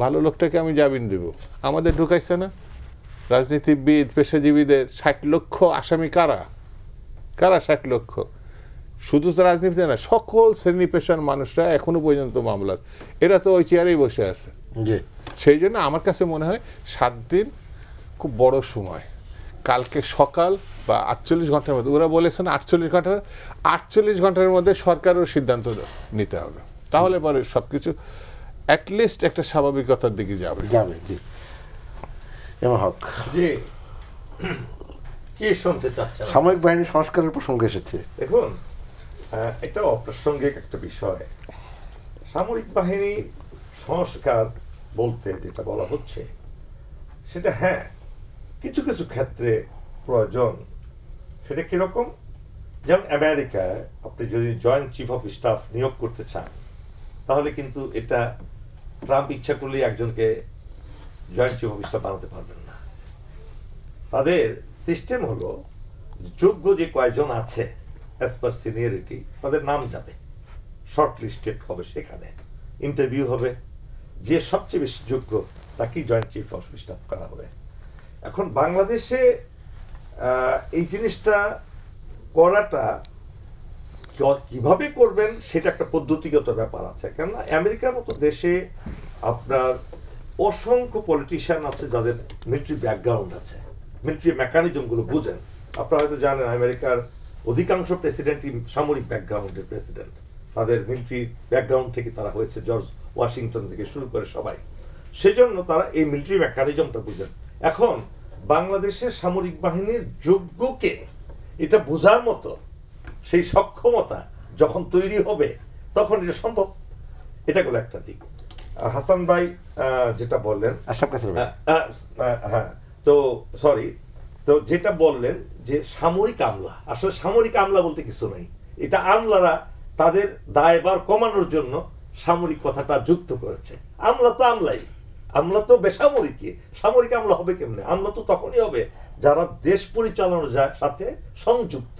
ভালো লোকটাকে আমি জামিন দেব। আমাদের ঢুকাইছে না রাজনীতিবিদ পেশাজীবীদের 60 লক্ষ আসামি কারা? 60 লক্ষ? শুধু তো রাজনীতি না, সকল শ্রেণী পেশার মানুষরা এখনো পর্যন্ত মামলা, এরা তো ওই চেয়ারেই বসে আছে। সেই জন্য আমার কাছে মনে হয় 7 দিন খুব বড় সময়। কালকে সকাল বা 48 ঘন্টার মধ্যে, ওরা বলেছেন 48 ঘন্টার মধ্যে সরকারও সিদ্ধান্ত নিতে হবে, তাহলে পরে সবকিছু অ্যাটলিস্ট একটা স্বাভাবিকতার দিকে যাবে। জি হক জি, কি শুনতে চাচ্ছেন? সামরিক বাহিনী সংস্কারের প্রসঙ্গ এসেছে। দেখুন, এটা অপ্রাসঙ্গিক একটা বিষয়। সামরিক বাহিনী সংস্কার বলতে যেটা বলা হচ্ছে সেটা হ্যাঁ কিছু কিছু ক্ষেত্রে প্রয়োজন। সেটা কিরকম? যেমন আমেরিকায় আপনি যদি জয়েন্ট চিফ অফ স্টাফ নিয়োগ করতে চান, তাহলে কিন্তু এটা ট্রাম্প ইচ্ছা করলেই একজনকে জয়েন্ট চিফ অফ স্টাফ বানাতে পারবেন না। তাদের সিস্টেম হলো যোগ্য যে কয়জন আছে অ্যাজ পার সিনিয়রিটি, তাদের নাম যাবে, শর্ট লিস্টেড হবে, সেখানে ইন্টারভিউ হবে, যে সবচেয়ে বেশি যোগ্য তাকেই জয়েন্ট চিফ অফ স্টাফ করা হবে। এখন বাংলাদেশে এই জিনিসটা করাটা কিভাবে করবেন সেটা একটা পদ্ধতিগত ব্যাপার আছে। কেননা আমেরিকার মতো দেশে আপনার অসংখ্য পলিটিশিয়ান আছে যাদের মিলিটারি ব্যাকগ্রাউন্ড আছে, মিলিটারি মেকানিজমগুলো বুঝেন। আপনারা হয়তো জানেন আমেরিকার অধিকাংশ প্রেসিডেন্টই সামরিক ব্যাকগ্রাউন্ডের প্রেসিডেন্ট, তাদের মিলিটারি ব্যাকগ্রাউন্ড থেকে তারা হয়েছে, জর্জ ওয়াশিংটন থেকে শুরু করে সবাই। সেজন্য তারা এই মিলিটারি মেকানিজমটা বুঝেন। এখন বাংলাদেশের সামরিক বাহিনীর যোগ্যকে এটা বোঝার মতো সেই সক্ষমতা যখন তৈরি হবে তখন এটা সম্ভব। এটা হলো একটা দিক। হাসান ভাই যেটা বললেন, আশরাফ কাসির ভাই। হ্যাঁ, তো সরি, তো যেটা বললেন যে সামরিক আমলা, আসলে সামরিক আমলা বলতে কিছু নাই, এটা আমলারা তাদের দায়ভার কমানোর জন্য সামরিক কথাটা যুক্ত করেছে। আমলা তো আমলাই, আমলা তো বেসামরিক। সামরিক আমলা হবে কেমনে? আমলা তো তখনই হবে যারা দেশ পরিচালনার সাথে সংযুক্ত,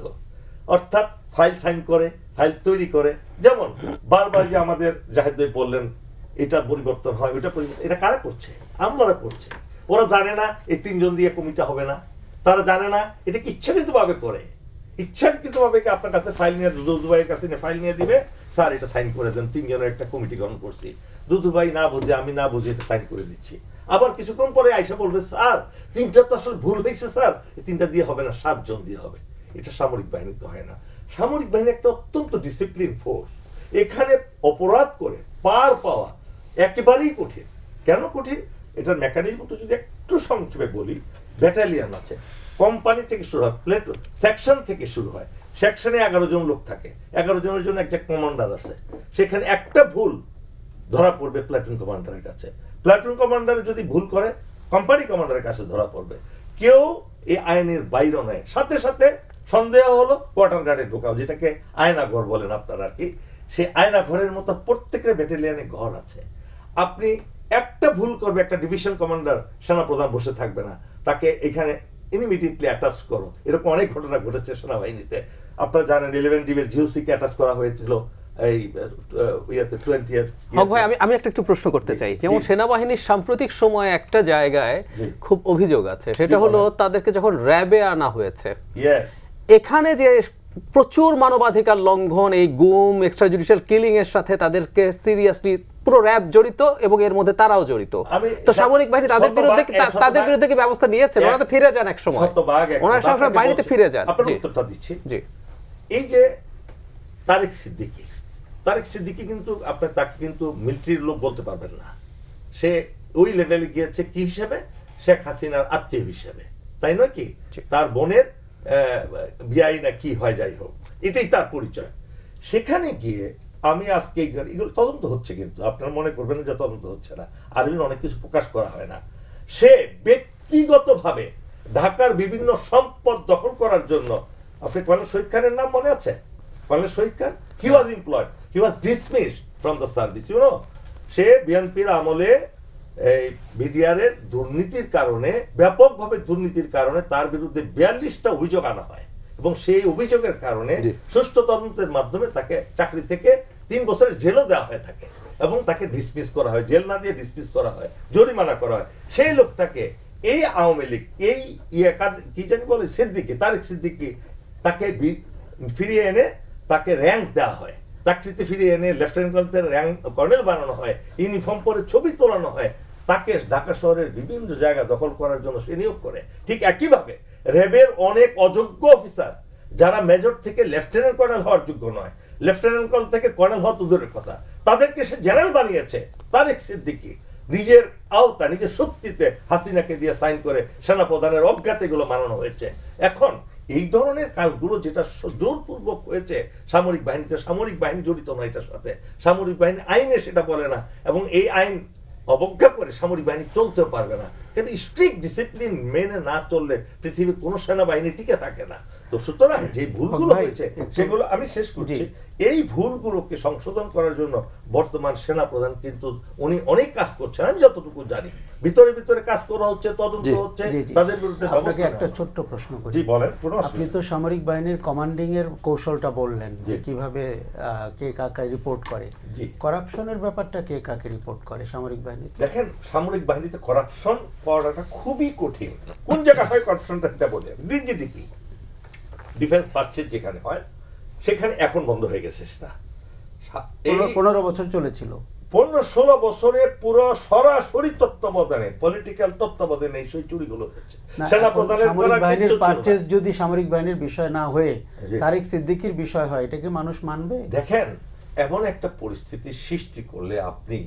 অর্থাৎ ফাইল সাইন করে, ফাইল তৈরি করে। যেমন বারবার যে আমাদের জাহেদ ভাই বললেন এটা পরিবর্তন হয়, ওটা পরিবর্তন, এটা কারা করছে? আমলারা করছে। ওরা জানে না এই 3 জন দিয়ে কমিটি হবে না, তারা জানে না এটা কি ইচ্ছাকৃত ভাবে করে, ইচ্ছাকৃত ভাবে কি আপনার কাছে ফাইল নিয়ে দুদু ভাইয়ের কাছে ফাইল নিয়ে দিবে, স্যার এটা সাইন করে দেন, 3 জনের একটা কমিটি গঠন করছি, দুদু ভাই না বুঝে আমি না বুঝে এটা সাইন করে দিচ্ছি। আবার কিছুক্ষণ পরে আইসা বলবে স্যার 3টা তো আসলে ভুল হয়েছে স্যার, এই 3টা দিয়ে হবে না, 7 জন দিয়ে হবে। এটা সামরিক বাহিনী তো হয় না। সামরিক বাহিনী একটা অত্যন্ত ডিসিপ্লিন ফোর্স। এখানে অপরাধ করে পার পাওয়া একেবারেই কঠিন। কেন কঠিন? এটার মেকানিজমটা যদি একটু সংক্ষেপে বলি, ব্যাটালিয়ন আছে, কোম্পানি থেকে শুরু হয়, প্লেটুন, সেকশন থেকে শুরু হয়। সেকশনে 11 জন লোক থাকে, 11 জনের জন্য একটা কমান্ডার আছে। সেখানে একটা ভুল ধরা পড়বে প্লাটুন কমান্ডারের কাছে, প্লাটুন কমান্ডার যদি ভুল করে কোম্পানি কমান্ডারের কাছে ধরা পড়বে। কেউ এই আইনের বাইরে নেয়, সাথে সাথে সন্দেহ হলো কোয়ার্টার গার্ডে ঢোকাও, যেটাকে আয়না ঘর বলেন আপনারা আর কি। সেই আয়না ঘরের মতো প্রত্যেকের ব্যাটালিয়নে ঘর আছে। আপনি একটা ভুল করবে, একটা ডিভিশন কমান্ডার সেনাপ্রধান বসে থাকবে না, তাকে এখানে ইমিডিয়েটলি অ্যাটাচ করো। এরকম অনেক ঘটনা ঘটেছে সেনাবাহিনীতে। আপনারা জানেন 11 ডিবের জিওসিকে অ্যাটাচ করা হয়েছিল এই 20th। হক ভাই, আমি একটা একটু প্রশ্ন করতে চাই। যেমন সেনাবাহিনীর সাম্প্রতিক সময়ে একটা জায়গায় খুব অভিযোগ আছে, সেটা হলো তাদেরকে যখন র্যাবে আনা হয়েছে, এখানে যে প্রচুর মানবাধিকার লঙ্ঘন, এই গুম, এক্সট্রা জুডিশিয়াল কিলিং এর সাথে তাদেরকে সিরিয়াসলি পুরো র্যাব জড়িত এবং এর মধ্যে তারাও জড়িত। তো সামরিক বাহিনী তাদের বিরুদ্ধে কি ব্যবস্থা নিয়েছে? ওনারা তো ফিরে যান এক সময়, ওনারা সবসময় বাহিনীতে ফিরে যান। উত্তরটা দিচ্ছি। জি, এই যে তারেক সিদ্দিকী কিন্তু আপনার তাকে কিন্তু মিলিটারির লোক বলতে পারবেন না। সে ওই লেভেলে গিয়েছে কি হিসেবে? শেখ হাসিনার আত্মীয় হিসেবে, তাই নয় কি? তার বোনের বিয়াই না কি হয়, যাই হোক, এটাই তার পরিচয়। সেখানে গিয়ে আমি আজকে এগুলো তদন্ত হচ্ছে, কিন্তু আপনারা মনে করবেন যে তদন্ত হচ্ছে না, আরবির অনেক কিছু প্রকাশ করা হয় না। সে ব্যক্তিগতভাবে ঢাকার বিভিন্ন সম্পদ দখল করার জন্য, আপনি কর্নেল শহীদ খানের নাম মনে আছে? Colonel Shahid Khan, he was employed, he was dismissed from the service, you know. সে বিএনপির আমলে এই বিডিআরের দুর্নীতির কারণে, ব্যাপকভাবে দুর্নীতির কারণে তার বিরুদ্ধে 42টা অভিযোগ আনা হয়, এবং সেই অভিযোগের কারণে সুষ্ঠু তদন্তের মাধ্যমে তাকে চাকরি থেকে 3 বছরের জেলও দেওয়া হয়ে থাকে, এবং তাকে ডিসমিস করা হয়, জেল না দিয়ে ডিসমিস করা হয়, জরিমানা করা হয়। সেই লোকটাকে এই আওয়ামী লীগ, এই কি জানি বলে সিদ্দিকী, তারেক সিদ্দিকী, তাকে ফিরিয়ে এনে তাকে র্যাঙ্ক দেওয়া হয়, চাকরিতে ফিরিয়ে এনে লেফটেন্যান্টের র্যাঙ্ক কর্নেল বানানো হয়, ইউনিফর্ম পরে ছবি তোলানো হয়, তাকে ঢাকা শহরের বিভিন্ন জায়গা দখল করার জন্য সে নিয়োগ করে। ঠিক একইভাবে র্যাবের অনেক অযোগ্য অফিসার, যারা মেজর থেকে লেফটেন্যান্ট কর্নেল হওয়ার যোগ্য নয়, লেফটেন্যান্ট কর্নেল থেকে কর্নেল হওয়া তো দূরের কথা, তাদেরকে সে জেনারেল বানিয়েছে। তারেক সিদ্দিকী নিজের আওতা, নিজের শক্তিতে হাসিনাকে দিয়ে সাইন করে সেনাপ্রধানের অজ্ঞাতে এগুলো বানানো হয়েছে। এখন এই ধরনের কাজগুলো যেটা জোরপূর্বক হয়েছে সামরিক বাহিনীতে, সামরিক বাহিনী জড়িত নয় এটার সাথে, সামরিক বাহিনী আইনে সেটা বলে না, এবং এই আইন অবজ্ঞা করে সামরিক বাহিনী চলতেও পারবে না। কিন্তু স্ট্রিক্ট ডিসিপ্লিন মেনে না চললে পৃথিবীর কোনো সেনাবাহিনী টিকে থাকে না। তো সুতরাং যে ভুলগুলো ভাই, হয়েছে সেগুলো আমি শেষ করছি, এই ভুলগুলোকে সংশোধন করার জন্য বর্তমান সেনা প্রধান কিন্তু উনি অনেক কাজ করছেন, আমি যতটুকু জানি ভিতরে ভিতরে কাজ করা হচ্ছে, তদন্ত হচ্ছে, জি, জি। তাদের বিরুদ্ধে আপনাকে ব্যবস্থা একটা নেওয়া। ছোট্ট প্রশ্ন করি। জি বলেন। কোনো আপনি অসুবিধা তো সামরিক বাহিনীর কমান্ডিং এর কৌশলটা বললেন যে কিভাবে কে কাকে রিপোর্ট করে, জি। করাপশনের ব্যাপারটা কে কাকে রিপোর্ট করে সামরিক বাহিনী? দেখেন, সামরিক বাহিনীতে করাপশন করাটা খুবই কঠিন। কোন জায়গায় হয় করাপশনটা, এটা বলে ডিজিডিপি ডিফেন্স পারচেজ যেখানে হয় সেখানে এখন বন্ধ হয়ে গেছে সেটা। এই 15 বছর চলেছিল। 15-16 বছরে পুরো সরাসরি তত্ত্বাবধানে, পলিটিক্যাল তত্ত্বাবধানে এই চুরিগুলো হচ্ছে। না, সেনা এখন প্রধানের সামরিক দ্বারা বাহিনীর কিচ্ছু ছিল না। পারচেজ যদি সামরিক বাহিনীর বিষয় না হয়ে জি। তারেক সিদ্দিকীর বিষয় হয়, এটা কি মানুষ মানবে? দেখেন, এমন একটা পরিস্থিতি সৃষ্টি করলে আপনি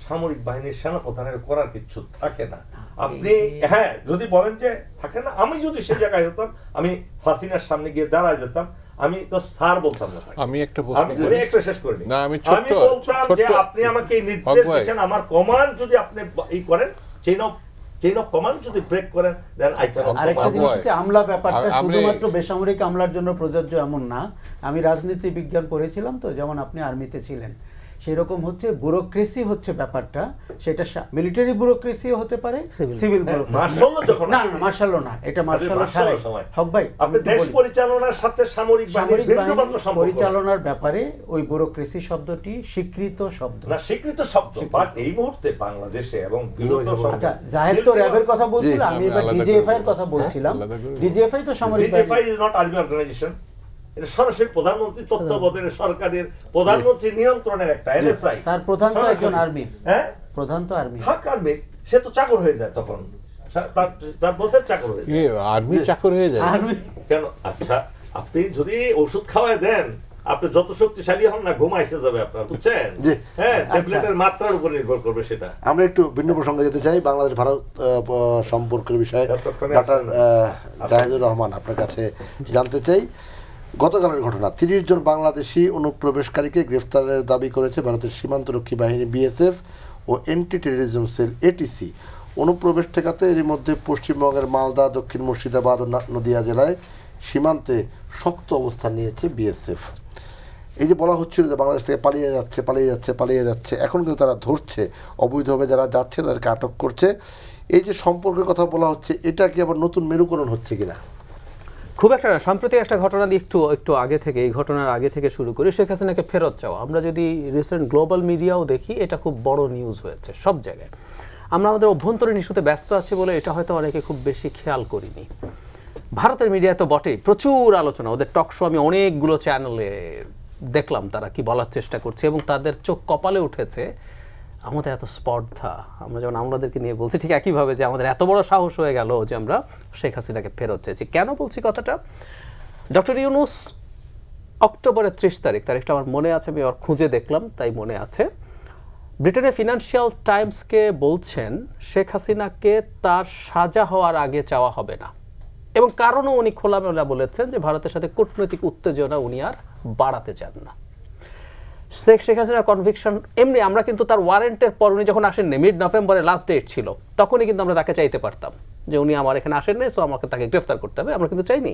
সামরিক বাহিনীর সেনাপ্রধানের করার কিছু থাকে না। আপনি হ্যাঁ যদি বলেন যে থাকে না, আমি যদি সেই জায়গায় হতাম, আমি হাসিনার সামনে গিয়ে দাঁড়ায় যেতাম, আমি তো স্যার বলতাম না। আমি একটা আমি একটা শেষ করে নিই। না, আমি আমি বলতাম যে আপনি আমাকে এই নির্দেশ দিচ্ছেন, আমার কমান্ড যদি আপনি ই করেন, চেইন অফ কমান্ড যদি ব্রেক করেন, দেন আই ক্যান। আরেকটা জিনিস হচ্ছে আমলা ব্যাপারটা আমি- শুধুমাত্র বেসামরিক আমলার জন্য প্রযোজ্য এমন না। আমি রাজনীতি বিজ্ঞান পড়েছিলাম, তো যেমন আপনি আর্মিতে ছিলেন, সেই রকম হচ্ছে ব্যুরোক্রেসি হচ্ছে ব্যাপারটা, সেটা মিলিটারি ব্যুরোক্রেসিও হতে পারে, সিভিল মার্শালও যখন না না মার্শালও না, এটা মার্শালও ছাড়াই। হক ভাই, আপনি দেশ পরিচালনার সাথে সামরিক সামরিক বাহিনীর বাহিনী বিন্দুমাত্র সম্পর্ক নেই। পরিচালনার ব্যাপারে ওই ব্যুরোক্রেসি শব্দটি স্বীকৃত শব্দ। না, স্বীকৃত শব্দ, বাট এই মুহূর্তে বাংলাদেশে এবং বিগত আচ্ছা, জাহেদ তো র্যাবের কথা বলছিল, আমি এবার আলাদা করে ডিজিএফআই এর বলবো। কথা বলছিলাম। আলাদা করে বলবো। ডিজিএফআই তো সামরিক ডিজিএফআই বাহিনী। ইজ নট আর্মি অর্গানাইজেশন, এটা সরাসরি প্রধানমন্ত্রী তত্ত্বাবধানে সরকারের প্রধানমন্ত্রী নিয়ন্ত্রণের একটা এনএসআই। তার প্রধান তো একজন আর্মি। হ্যাঁ, প্রধান তো আর্মি। থাক আর্মি, সে তো চাকর হয়ে যায় তখন, তার বসের চাকর হয়ে যায়। আর্মি চাকর হয়ে যায়। আর্মি কেন? আচ্ছা, আপনি যদি ওষুধ খাওয়ায় দেন, আপনি যত শক্তিশালী হন না, ঘুমা এসে যাবে আপনার, বুঝছেন? জি। হ্যাঁ, ট্যাবলেটের মাত্রার উপর নির্ভর করবে সেটা। আমরা একটু ভিন্ন প্রসঙ্গে যেতে চাই, বাংলাদেশ ভারত সম্পর্কের বিষয়ে এতক্ষণে ডক্টর জাহিদুর রহমান আপনার কাছে জানতে চাই। গতকালের ঘটনা, 30 জন বাংলাদেশি অনুপ্রবেশকারীকে গ্রেফতারের দাবি করেছে ভারতের সীমান্তরক্ষী বাহিনী বিএসএফ ও এন্টি টেররিজম সেল এটিসি। অনুপ্রবেশ ঠেকাতে এরই মধ্যে পশ্চিমবঙ্গের মালদা, দক্ষিণ মুর্শিদাবাদ ও নদিয়া জেলায় সীমান্তে শক্ত অবস্থান নিয়েছে বিএসএফ। এই যে বলা হচ্ছিল যে বাংলাদেশ থেকে পালিয়ে যাচ্ছে, এখন কিন্তু তারা ধরছে, অবৈধভাবে যারা যাচ্ছে তাদেরকে আটক করছে। এই যে সম্পর্কের কথা বলা হচ্ছে, এটা কি আবার নতুন মেরুকরণ হচ্ছে কিনা? খুব একটা না, সম্প্রতি একটা ঘটনা দিয়ে একটু আগে থেকে, এই ঘটনার আগে থেকে শুরু করি। শেখ হাসিনাকে ফেরত চাওয়া, আমরা যদি রিসেন্ট গ্লোবাল মিডিয়াও দেখি, এটা খুব বড় নিউজ হয়েছে সব জায়গায়। আমরা আমাদের অভ্যন্তরীণ ইস্যুতে ব্যস্ত আছি বলে এটা হয়তো অনেকে খুব বেশি খেয়াল করিনি। ভারতের মিডিয়া তো বটেই, প্রচুর আলোচনা, ওদের টক শো আমি অনেকগুলো চ্যানেলে দেখলাম তারা কি বলার চেষ্টা করছে, এবং তাদের চোখ কপালে উঠেছে আমাদের এত স্পর্ধা। আমরা যেমন আমাদেরকে নিয়ে বলছি, ঠিক একইভাবে যে আমাদের এত বড় সাহস হয়ে গেল যে আমরা শেখ হাসিনাকে ফেরত চাইছি। কেন বলছি কথাটা? ডক্টর ইউনূস অক্টোবরের 30 তারিখটা আমার মনে আছে, আমি খুঁজে দেখলাম তাই মনে আছে। ব্রিটেনের ফিনান্সিয়াল টাইমসকে বলছেন শেখ হাসিনাকে তার সাজা হওয়ার আগে চাওয়া হবে না, এবং কারণও উনি খোলামেলা বলেছেন যে ভারতের সাথে কূটনৈতিক উত্তেজনা উনি আর বাড়াতে চান না। শেখ হাসিনার কনভিকশন এমনি, আমরা কিন্তু তার ওয়ারেন্টের পর উনি যখন আসেননি, মিড নভেম্বরে লাস্ট ডেট ছিল, তখনই কিন্তু আমরা তাকে চাইতে পারতাম যে উনি আমার এখানে আসেননি, সো আমাকে তাকে গ্রেফতার করতে হবে, আমরা কিন্তু চাইনি।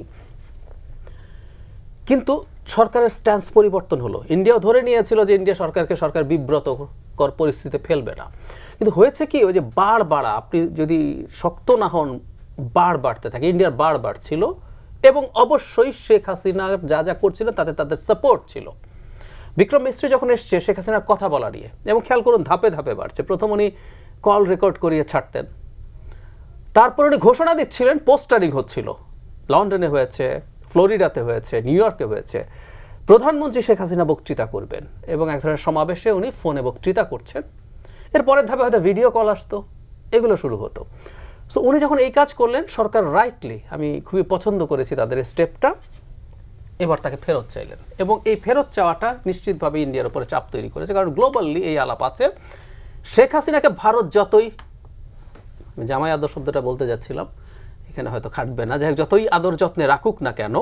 কিন্তু সরকারের স্ট্যান্স পরিবর্তন হলো। ইন্ডিয়াও ধরে নিয়েছিল যে ইন্ডিয়া সরকার বিব্রতকর পরিস্থিতিতে ফেলবে না, কিন্তু হয়েছে কি, ওই যে বাড়া, আপনি যদি শক্ত না হন, বাড়তে থাকে। ইন্ডিয়ার বাড়ছিল, এবং অবশ্যই শেখ হাসিনা যা করছিল তাতে তাদের সাপোর্ট ছিল। বিক্রম মিস্ত্রি যখন এসছে শেখ হাসিনার কথা বলা নিয়ে, এবং খেয়াল করুন ধাপে ধাপে বাড়ছে। প্রথম উনি কল রেকর্ড করিয়ে ছাড়তেন, তারপর উনি ঘোষণা দিচ্ছিলেন, পোস্টারিং হচ্ছিল, লন্ডনে হয়েছে, ফ্লোরিডাতে হয়েছে, নিউ ইয়র্কে হয়েছে, প্রধানমন্ত্রী শেখ হাসিনা বক্তৃতা করবেন, এবং এক ধরনের সমাবেশে উনি ফোনে বক্তৃতা করছেন। এর পরের ধাপে হয়তো ভিডিও কল আসতো, এগুলো শুরু হতো। সো উনি যখন এই কাজ করলেন, সরকার রাইটলি, আমি খুবই পছন্দ করেছি তাদের স্টেপটা, এবার তাকে ফেরত চাইলেন, এবং এই ফেরত চাওয়াটা নিশ্চিতভাবে ইন্ডিয়ার উপরে চাপ তৈরি করেছে। কারণ গ্লোবালি এই আলাপ আছে, শেখ হাসিনাকে ভারত যতই, জামাই আদর শব্দটা বলতে যাচ্ছিলাম, এখানে হয়তো খাটবে না, যাই হোক, যতই আদর যত্নে রাখুক না কেন,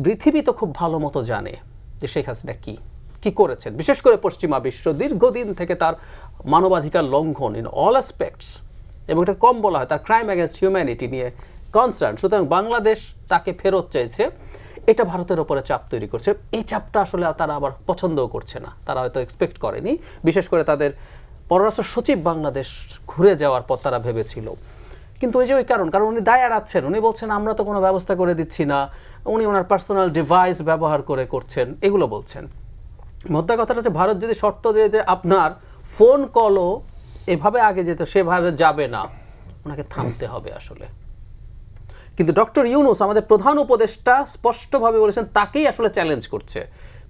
পৃথিবী তো খুব ভালো মতো জানে যে শেখ হাসিনা কি করেছেন। বিশেষ করে পশ্চিমা বিশ্ব দীর্ঘদিন থেকে তার মানবাধিকার লঙ্ঘন ইন অল অ্যাসপেক্টস এবং এটা কম বলা হয়, তার ক্রাইম অ্যাগেনস্ট হিউম্যানিটি নিয়ে কনসার্ন। সুতরাং বাংলাদেশ তাকে ফেরত চাইছে, এটা ভারতের ওপরে চাপ তৈরি করছে। এই চাপটা আসলে তারা আবার পছন্দও করছে না, তারা হয়তো এক্সপেক্ট করেনি, বিশেষ করে তাদের পররাষ্ট্র সচিব বাংলাদেশ ঘুরে যাওয়ার পর তারা ভেবেছিল। কিন্তু ওই যে ওই কারণ উনি দায় এড়াচ্ছেন, উনি বলছেন আমরা তো কোনো ব্যবস্থা করে দিচ্ছি না, উনি ওনার পার্সোনাল ডিভাইস ব্যবহার করে করছেন, এগুলো বলছেন। মোদ্দা কথাটা হচ্ছে ভারত যদি শর্ত দিয়ে যে আপনার ফোন কলও এভাবে আগে যেত সেভাবে যাবে না, ওনাকে থামতে হবে আসলে। কিন্তু ডক্টর ইউনূস আমাদের প্রধান উপদেষ্টা স্পষ্টভাবে বলেছেন তাকেই আসলে চ্যালেঞ্জ করছে।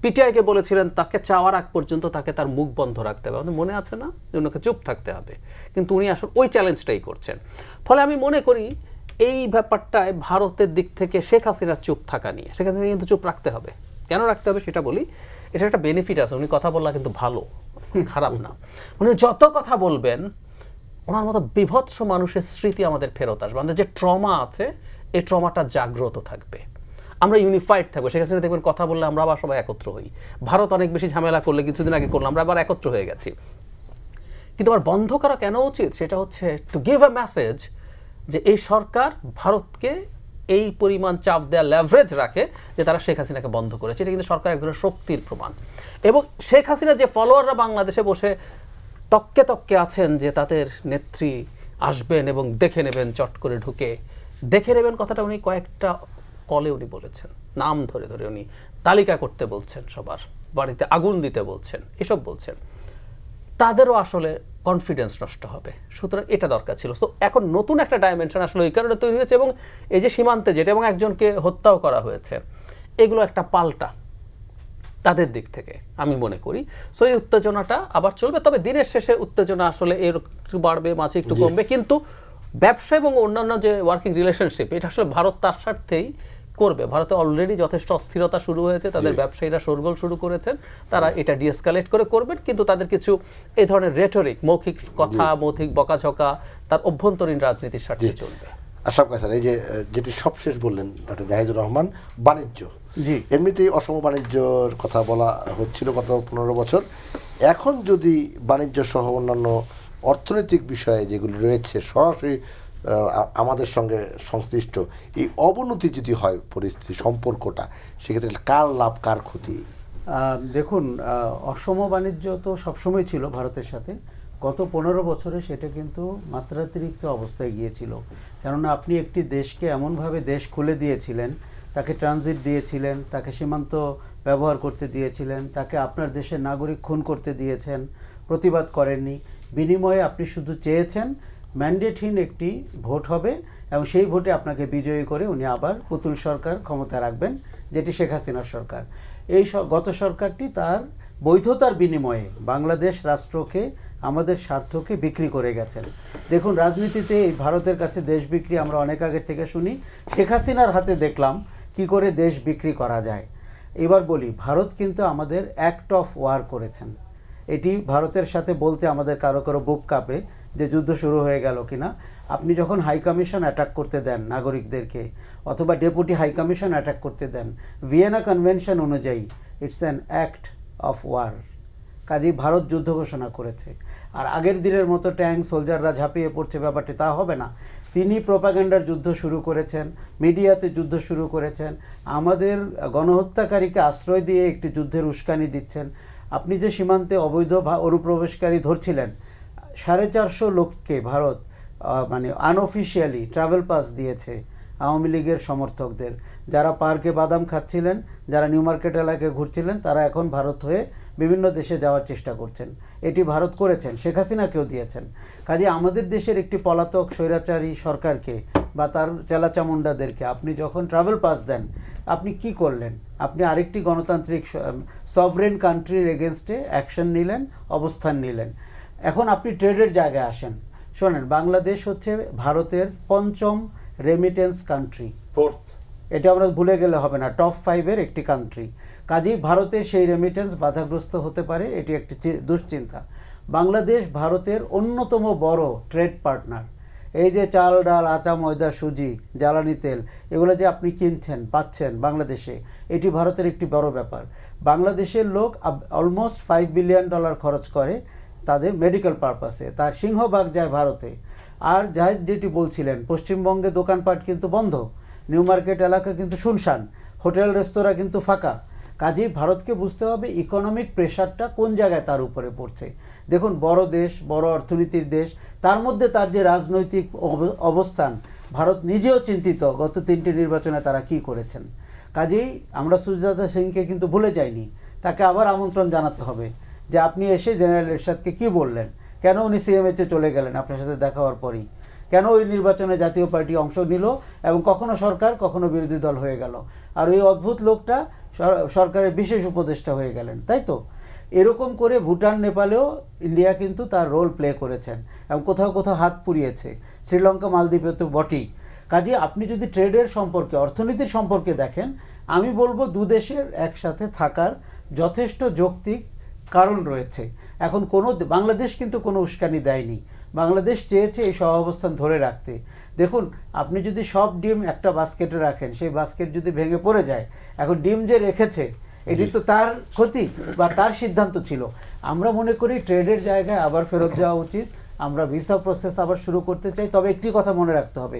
পিটিআইকে বলেছিলেন তাকে চাওয়ার আগ পর্যন্ত তাকে তার মুখ বন্ধ রাখতে হবে, আমাদের মনে আছে না, ওনাকে চুপ থাকতে হবে। কিন্তু উনি আসলে ওই চ্যালেঞ্জটাই করছেন। ফলে আমি মনে করি এই ব্যাপারটায় ভারতের দিক থেকে শেখ হাসিনার চুপ থাকা নিয়ে, শেখ হাসিনা কিন্তু চুপ রাখতে হবে। কেন রাখতে হবে সেটা বলি। এটা একটা বেনিফিট আছে, উনি কথা বললা কিন্তু ভালো, খারাপ না। উনি যত কথা বলবেন ওনার মতো বিভৎস মানুষের স্মৃতি আমাদের ফেরত আসবে, আমাদের যে ট্রমা আছে এই ট্রমাটা জাগ্রত থাকবে, আমরা ইউনিফাইড থাকবো। শেখ হাসিনা দেখবেন কথা বললে আমরা আবার সবাই একত্র হই। ভারত অনেক বেশি ঝামেলা করলে, কিছুদিন আগে করলাম, আমরা আবার একত্র হয়ে গেছি। কিন্তু আমার বন্ধ করা কেন উচিত, সেটা হচ্ছে টু গিভ আ মেসেজ যে এই সরকার ভারতকে এই পরিমাণ চাপ দেওয়া লেভারেজ রাখে যে তারা শেখ হাসিনাকে বন্ধ করেছে। এটা কিন্তু সরকার এক ধরনের শক্তির প্রমাণ। এবং শেখ হাসিনা যে ফলোয়াররা বাংলাদেশে বসে তককে তককে আছেন যে তাদের নেত্রী আসবেন এবং দেখে নেবেন, চট করে ঢুকে দেখে নেবেন, কথাটা উনি কয়েকটা কলে উনি বলেছেন, নাম ধরে ধরে উনি তালিকা করতে বলছেন, সবার বাড়িতে আগুন দিতে বলছেন, এসব বলছেন। তাদেরও আসলে কনফিডেন্স নষ্ট হবে। সুতরাং এটা দরকার ছিল। তো এখন নতুন একটা ডাইমেনশন আসলে ওই কারণে তৈরি হয়েছে, এবং এই যে সীমান্তে যেটা এবং একজনকে হত্যাও করা হয়েছে, এগুলো একটা পাল্টা তাদের দিক থেকে আমি মনে করি। সো এই উত্তেজনাটা আবার চলবে, তবে দিনের শেষে উত্তেজনা আসলে এর একটু বাড়বে, মাঝে একটু কমবে। কিন্তু ব্যবসা এবং অন্যান্য যে ওয়ার্কিং রিলেশনশিপ, এটা আসলে ভারত তার স্বার্থেই করবে। ভারতে অলরেডি যথেষ্ট অস্থিরতা শুরু হয়েছে, তাদের ব্যবসায়ীরা শোরগোল শুরু করেছেন, তারা এটা ডিএসকালেট করে করবেন। কিন্তু তাদের কিছু এই ধরনের রেটরিক, মৌখিক কথা, মৌখিক বকাঝকা তার অভ্যন্তরীণ রাজনীতির স্বার্থে চলবে। আশরাফ কায়সার, স্যার এই যে যেটি সবশেষ বললেন ডক্টর জাহিদুর রহমান, বাণিজ্য, জি, এমনিতেই অসম বাণিজ্যর কথা বলা হচ্ছিল গত 15 বছর। এখন যদি বাণিজ্য সহ অন্যান্য অর্থনৈতিক বিষয়ে যেগুলো রয়েছে সরাসরি আমাদের সঙ্গে সংশ্লিষ্ট, এই অবনতি যদি হয় পরিস্থিতি, সম্পর্কটা, সেক্ষেত্রে কার লাভ কার ক্ষতি? দেখুন, অসম বাণিজ্য তো সবসময় ছিল ভারতের সাথে। গত 15 বছরে সেটা কিন্তু মাত্রাতিরিক্ত অবস্থায় গিয়েছিল। কেননা আপনি একটি দেশকে এমনভাবে দেশ খুলে দিয়েছিলেন, তাকে ট্রানজিট দিয়েছিলেন, তাকে সীমান্ত ব্যবহার করতে দিয়েছিলেন, তাকে আপনার দেশের নাগরিক খুন করতে দিয়েছেন, প্রতিবাদ করেননি। বিনিময়ে আপনি শুধু চেয়েছেন ম্যান্ডেটহীন একটি ভোট হবে এবং সেই ভোটে আপনাকে বিজয়ী করে উনি আবার পুতুল সরকার ক্ষমতা রাখবেন, যেটি শেখ হাসিনার সরকার। এই গত সরকারটি তার বৈধতার বিনিময়ে বাংলাদেশ রাষ্ট্রকে, আমাদের স্বার্থকে বিক্রি করে গেছেন। দেখুন, রাজনীতিতে এই ভারতের কাছে দেশ বিক্রি আমরা অনেক আগের থেকে শুনি। শেখ হাসিনার হাতে দেখলাম কি করে দেশ বিক্রি করা যায়। এবার বলি, ভারত কিন্তু আমাদের অ্যাক্ট অফ ওয়ার করেছেন। এটি ভারতের সাথে বলতে আমাদের কারো কারো বুক কাঁপে যে যুদ্ধ শুরু হয়ে গেল কিনা। আপনি যখন হাই কমিশন অ্যাটাক করতে দেন নাগরিকদেরকে, অথবা ডেপুটি হাই কমিশন অ্যাটাক করতে দেন, ভিয়েনা কনভেনশন অনুযায়ী it's an act of war. কাজেই ভারত যুদ্ধ ঘোষণা করেছে। আর আগের দিনের মতো ট্যাঙ্ক সোলজাররা ঝাঁপিয়ে পড়ছে ব্যাপারটি তা হবে না। তিনি প্রোপাগান্ডার যুদ্ধ শুরু করেছেন, মিডিয়াতে যুদ্ধ শুরু করেছেন, আমাদের গণহত্যাকারীকে আশ্রয় দিয়ে একটি যুদ্ধের উস্কানি দিচ্ছেন। আপনি যে সীমান্তে অবৈধ অনুপ্রবেশকারী ধরছিলেন, 450 লোককে ভারত মানে আনঅফিশিয়ালি ট্রাভেল পাস দিয়েছে আওয়ামী লীগের সমর্থকদের। যারা পার্কে বাদাম খাচ্ছিলেন, যারা নিউ মার্কেট এলাকায় ঘুরছিলেন, তারা এখন ভারত হয়ে বিভিন্ন দেশে যাওয়ার চেষ্টা করছেন। এটি ভারত করেছেন, শেখ হাসিনাকেও দিয়েছেন। কাজে আমাদের দেশের একটি পলাতক স্বৈরাচারী সরকারকে বা তার চেলাচামুন্ডাদেরকে আপনি যখন ট্রাভেল পাস দেন, আপনি কি করলেন? আপনি আরেকটি গণতান্ত্রিক সভরেন কান্ট্রির এগেনস্টে অ্যাকশন নিলেন, অবস্থান নিলেন। এখন আপনি ট্রেডের জায়গায় আসেন। শোনেন, বাংলাদেশ হচ্ছে ভারতের 5ম রেমিটেন্স কান্ট্রি। এটা আমরা ভুলে গেলে হবে না, টপ 5-এর একটি কান্ট্রি। কাজেই ভারতের সেই রেমিটেন্স বাধাগ্রস্ত হতে পারে, এটি একটি দুশ্চিন্তা। বাংলাদেশ ভারতের অন্যতম বড় ট্রেড পার্টনার। এই যে চাল, ডাল, আটা, ময়দা, সুজি, জ্বালানি তেল, এগুলো যে আপনি কিনছেন, পাচ্ছেন বাংলাদেশে, এটি ভারতের একটি বড় ব্যাপার। বাংলাদেশের লোক অলমোস্ট $5 বিলিয়ন খরচ করে তাদের মেডিকেল পারপাসে, তার সিংহভাগ যায় ভারতে। আর জাহিদ যেটি বলছিলেন, পশ্চিমবঙ্গে দোকানপাট কিন্তু বন্ধ, নিউ মার্কেট এলাকা কিন্তু শুনশান, হোটেল রেস্তোরাঁ কিন্তু ফাঁকা। কাজেই ভারতকে বুঝতে হবে ইকোনমিক প্রেশারটা কোন জায়গায় তার উপরে পড়ছে। দেখুন, বড় দেশ, বড় অর্থনীতির দেশ, তার মধ্যে তার যে রাজনৈতিক অবস্থান, ভারত নিজেও চিন্তিত গত 3টি নির্বাচনে তারা কি করেছেন। কাজেই আমরা সুজাতা সিংকে কিন্তু ভুলে যাইনি, তাকে আবার আমন্ত্রণ জানাতে হবে যে আপনি এসে জেনারেল এরশাদকে কি বললেন, কেন উনি সিএমএইচে চলে গেলেন আপনার সাথে দেখা হওয়ার পরই, কেন ওই নির্বাচনে জাতীয় পার্টি অংশ নিল এবং কখনো সরকার কখনো বিরোধী দল হয়ে গেল, আর ওই অদ্ভুত লোকটা সরকারের বিশেষ উপদেষ্টা হয়ে গেলেন, তাই তো? এরকম করে ভুটান, নেপালেও ইন্ডিয়া কিন্তু তার রোল প্লে করেছেন এবং কোথাও কোথাও হাত পুড়িয়েছে, শ্রীলঙ্কা, মালদ্বীপে তো বটেই। কাজে আপনি যদি ট্রেডের সম্পর্কে, অর্থনীতির সম্পর্কে দেখেন, আমি বলবো দুদেশের একসাথে থাকার যথেষ্ট যৌক্তিক কারণ রয়েছে। এখন বাংলাদেশ কিন্তু কোনো উস্কানি দেয়নি, বাংলাদেশ চেয়েছে এই সহাবস্থান ধরে রাখতে। দেখুন, আপনি যদি সব ডিম একটা বাস্কেটে রাখেন, সেই বাস্কেট যদি ভেঙে পড়ে যায়, এখন ডিম যে রেখেছে এটি তো তার ক্ষতি বা তার সিদ্ধান্ত ছিল। আমরা মনে করি ট্রেডের জায়গায় আবার ফেরত যাওয়া উচিত, আমরা ভিসা প্রসেস আবার শুরু করতে চাই। তবে একটি কথা মনে রাখতে হবে,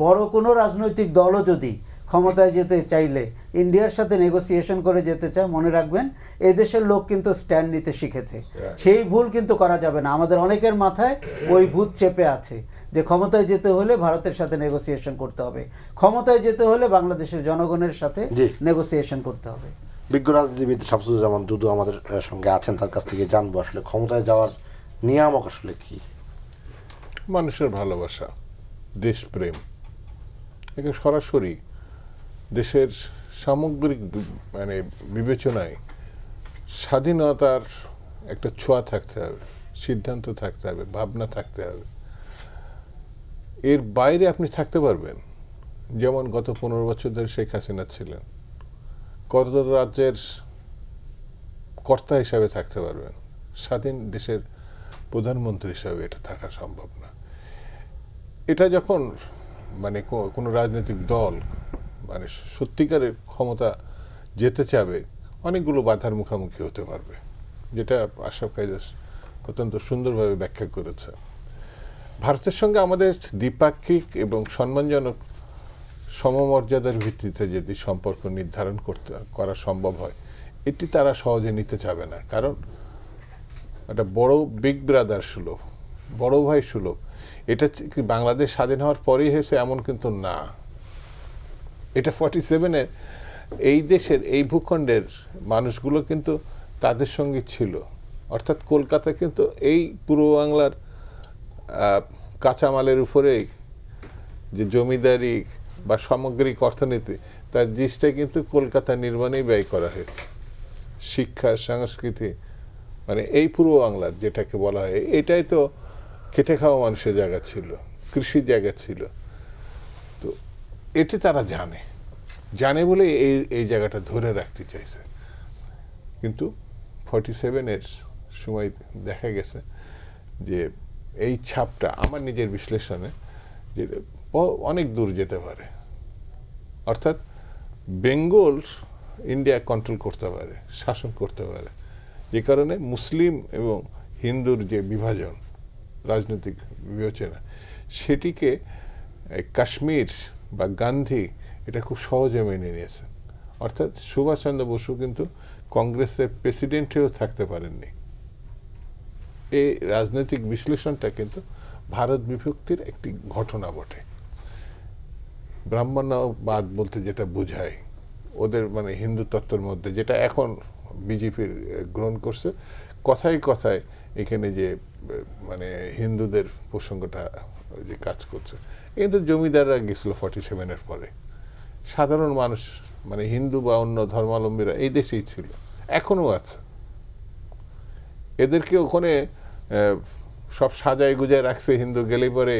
বড় কোনো রাজনৈতিক দলও যদি ক্ষমতায় যেতে চাইলে ইন্ডিয়ার সাথে নেগোসিয়েশন করে যেতে চায়, মনে রাখবেন এই দেশের লোক কিন্তু স্ট্যান্ড নিতে শিখেছে, সেই ভুল কিন্তু করা যাবে না। আমাদের অনেকের মাথায় ওই ভূত চেপে আছে যে ক্ষমতায় যেতে হলে ভারতের সাথে নেগোসিয়েশন করতে হবে, ক্ষমতায় যেতে হলে বাংলাদেশের জনগণের সাথে নেগোসিয়েশন করতে হবে। বিজ্ঞ রাজনীতিবিদ শামসুজ্জামান দুদু আমাদের সঙ্গে আছেন, তার কাছ থেকে জানবো আসলে ক্ষমতায় যাওয়ার নিয়ামক আসলে কি। মানুষের ভালোবাসা, দেশপ্রেম, একে সরাসরি দেশের সামগ্রিক মানে বিবেচনায় স্বাধীনতার একটা ছোঁয়া থাকতে হবে, সিদ্ধান্ত থাকতে হবে, ভাবনা থাকতে হবে। এর বাইরে আপনি থাকতে পারবেন, যেমন গত 15 বছর ধরে শেখ হাসিনা ছিলেন, কত রাজ্যের কর্তা হিসাবে থাকতে পারবেন, স্বাধীন দেশের প্রধানমন্ত্রী হিসাবে এটা থাকা সম্ভব না। এটা যখন মানে কোনো রাজনৈতিক দল মানে সত্যিকারের ক্ষমতা যেতে চাবে, অনেকগুলো বাধার মুখোমুখি হতে পারবে, যেটা আশরাফ কায়দা অত্যন্ত সুন্দরভাবে ব্যাখ্যা করেছে। ভারতের সঙ্গে আমাদের দ্বিপাক্ষিক এবং সম্মানজনক সমমর্যাদার ভিত্তিতে যদি সম্পর্ক নির্ধারণ করা সম্ভব হয়, এটি তারা সহজে নিতে চাবে না। কারণ একটা বড় বিগ ব্রাদার সুলভ, বড় ভাই সুলভ, এটা বাংলাদেশ স্বাধীন হওয়ার পরেই হয়েছে এমন কিন্তু না। এটা 47-এর এই দেশের এই ভূখণ্ডের মানুষগুলো কিন্তু তাদের সঙ্গে ছিল। অর্থাৎ কলকাতা কিন্তু এই পূর্ব বাংলার কাঁচামালের উপরে যে জমিদারি বা সামগ্রিক অর্থনীতি, তার জিনিসটা কিন্তু কলকাতা নির্মাণেই ব্যয় করা হয়েছে। শিক্ষা, সংস্কৃতি, মানে এই পূর্ব বাংলার যেটাকে বলা হয়, এটাই তো খেটে খাওয়া মানুষের জায়গা ছিল, কৃষির জায়গা ছিল। তো এটি তারা জানে বলে এই জায়গাটা ধরে রাখতে চাইছে। কিন্তু 47-এর সময় দেখা গেছে যে এই ছাপটা আমার নিজের বিশ্লেষণে যে অনেক দূর যেতে পারে। অর্থাৎ বেঙ্গল ইন্ডিয়া কন্ট্রোল করতে পারে, শাসন করতে পারে, যে কারণে মুসলিম এবং হিন্দুর যে বিভাজন, রাজনৈতিক বিবেচনা, সেটিকে কাশ্মীর বা গান্ধী এটা খুব সহজে মেনে নিয়েছেন। অর্থাৎ সুভাষচন্দ্র বসু কিন্তু কংগ্রেসের প্রেসিডেন্ট হয়েও থাকতে পারেননি। এই রাজনৈতিক বিশ্লেষণটা কিন্তু ভারত বিভক্তির একটি ঘটনা বটে। ব্রাহ্মণ্যবাদ বলতে যেটা বোঝায় ওদের মানে হিন্দু তত্ত্বের মধ্যে, যেটা এখন বিজেপির গ্রহণ করছে, কথায় কথায় এখানে যে মানে হিন্দুদের প্রসঙ্গটা যে কাজ করছে, কিন্তু জমিদাররা গেছিল 47-এর পরে। সাধারণ মানুষ মানে হিন্দু বা অন্য ধর্মাবলম্বীরা এই দেশেই ছিল, এখনো আছে। এদেরকে ওখানে সব সাজায় গুজায় রাখছে, হিন্দু গেলে পরে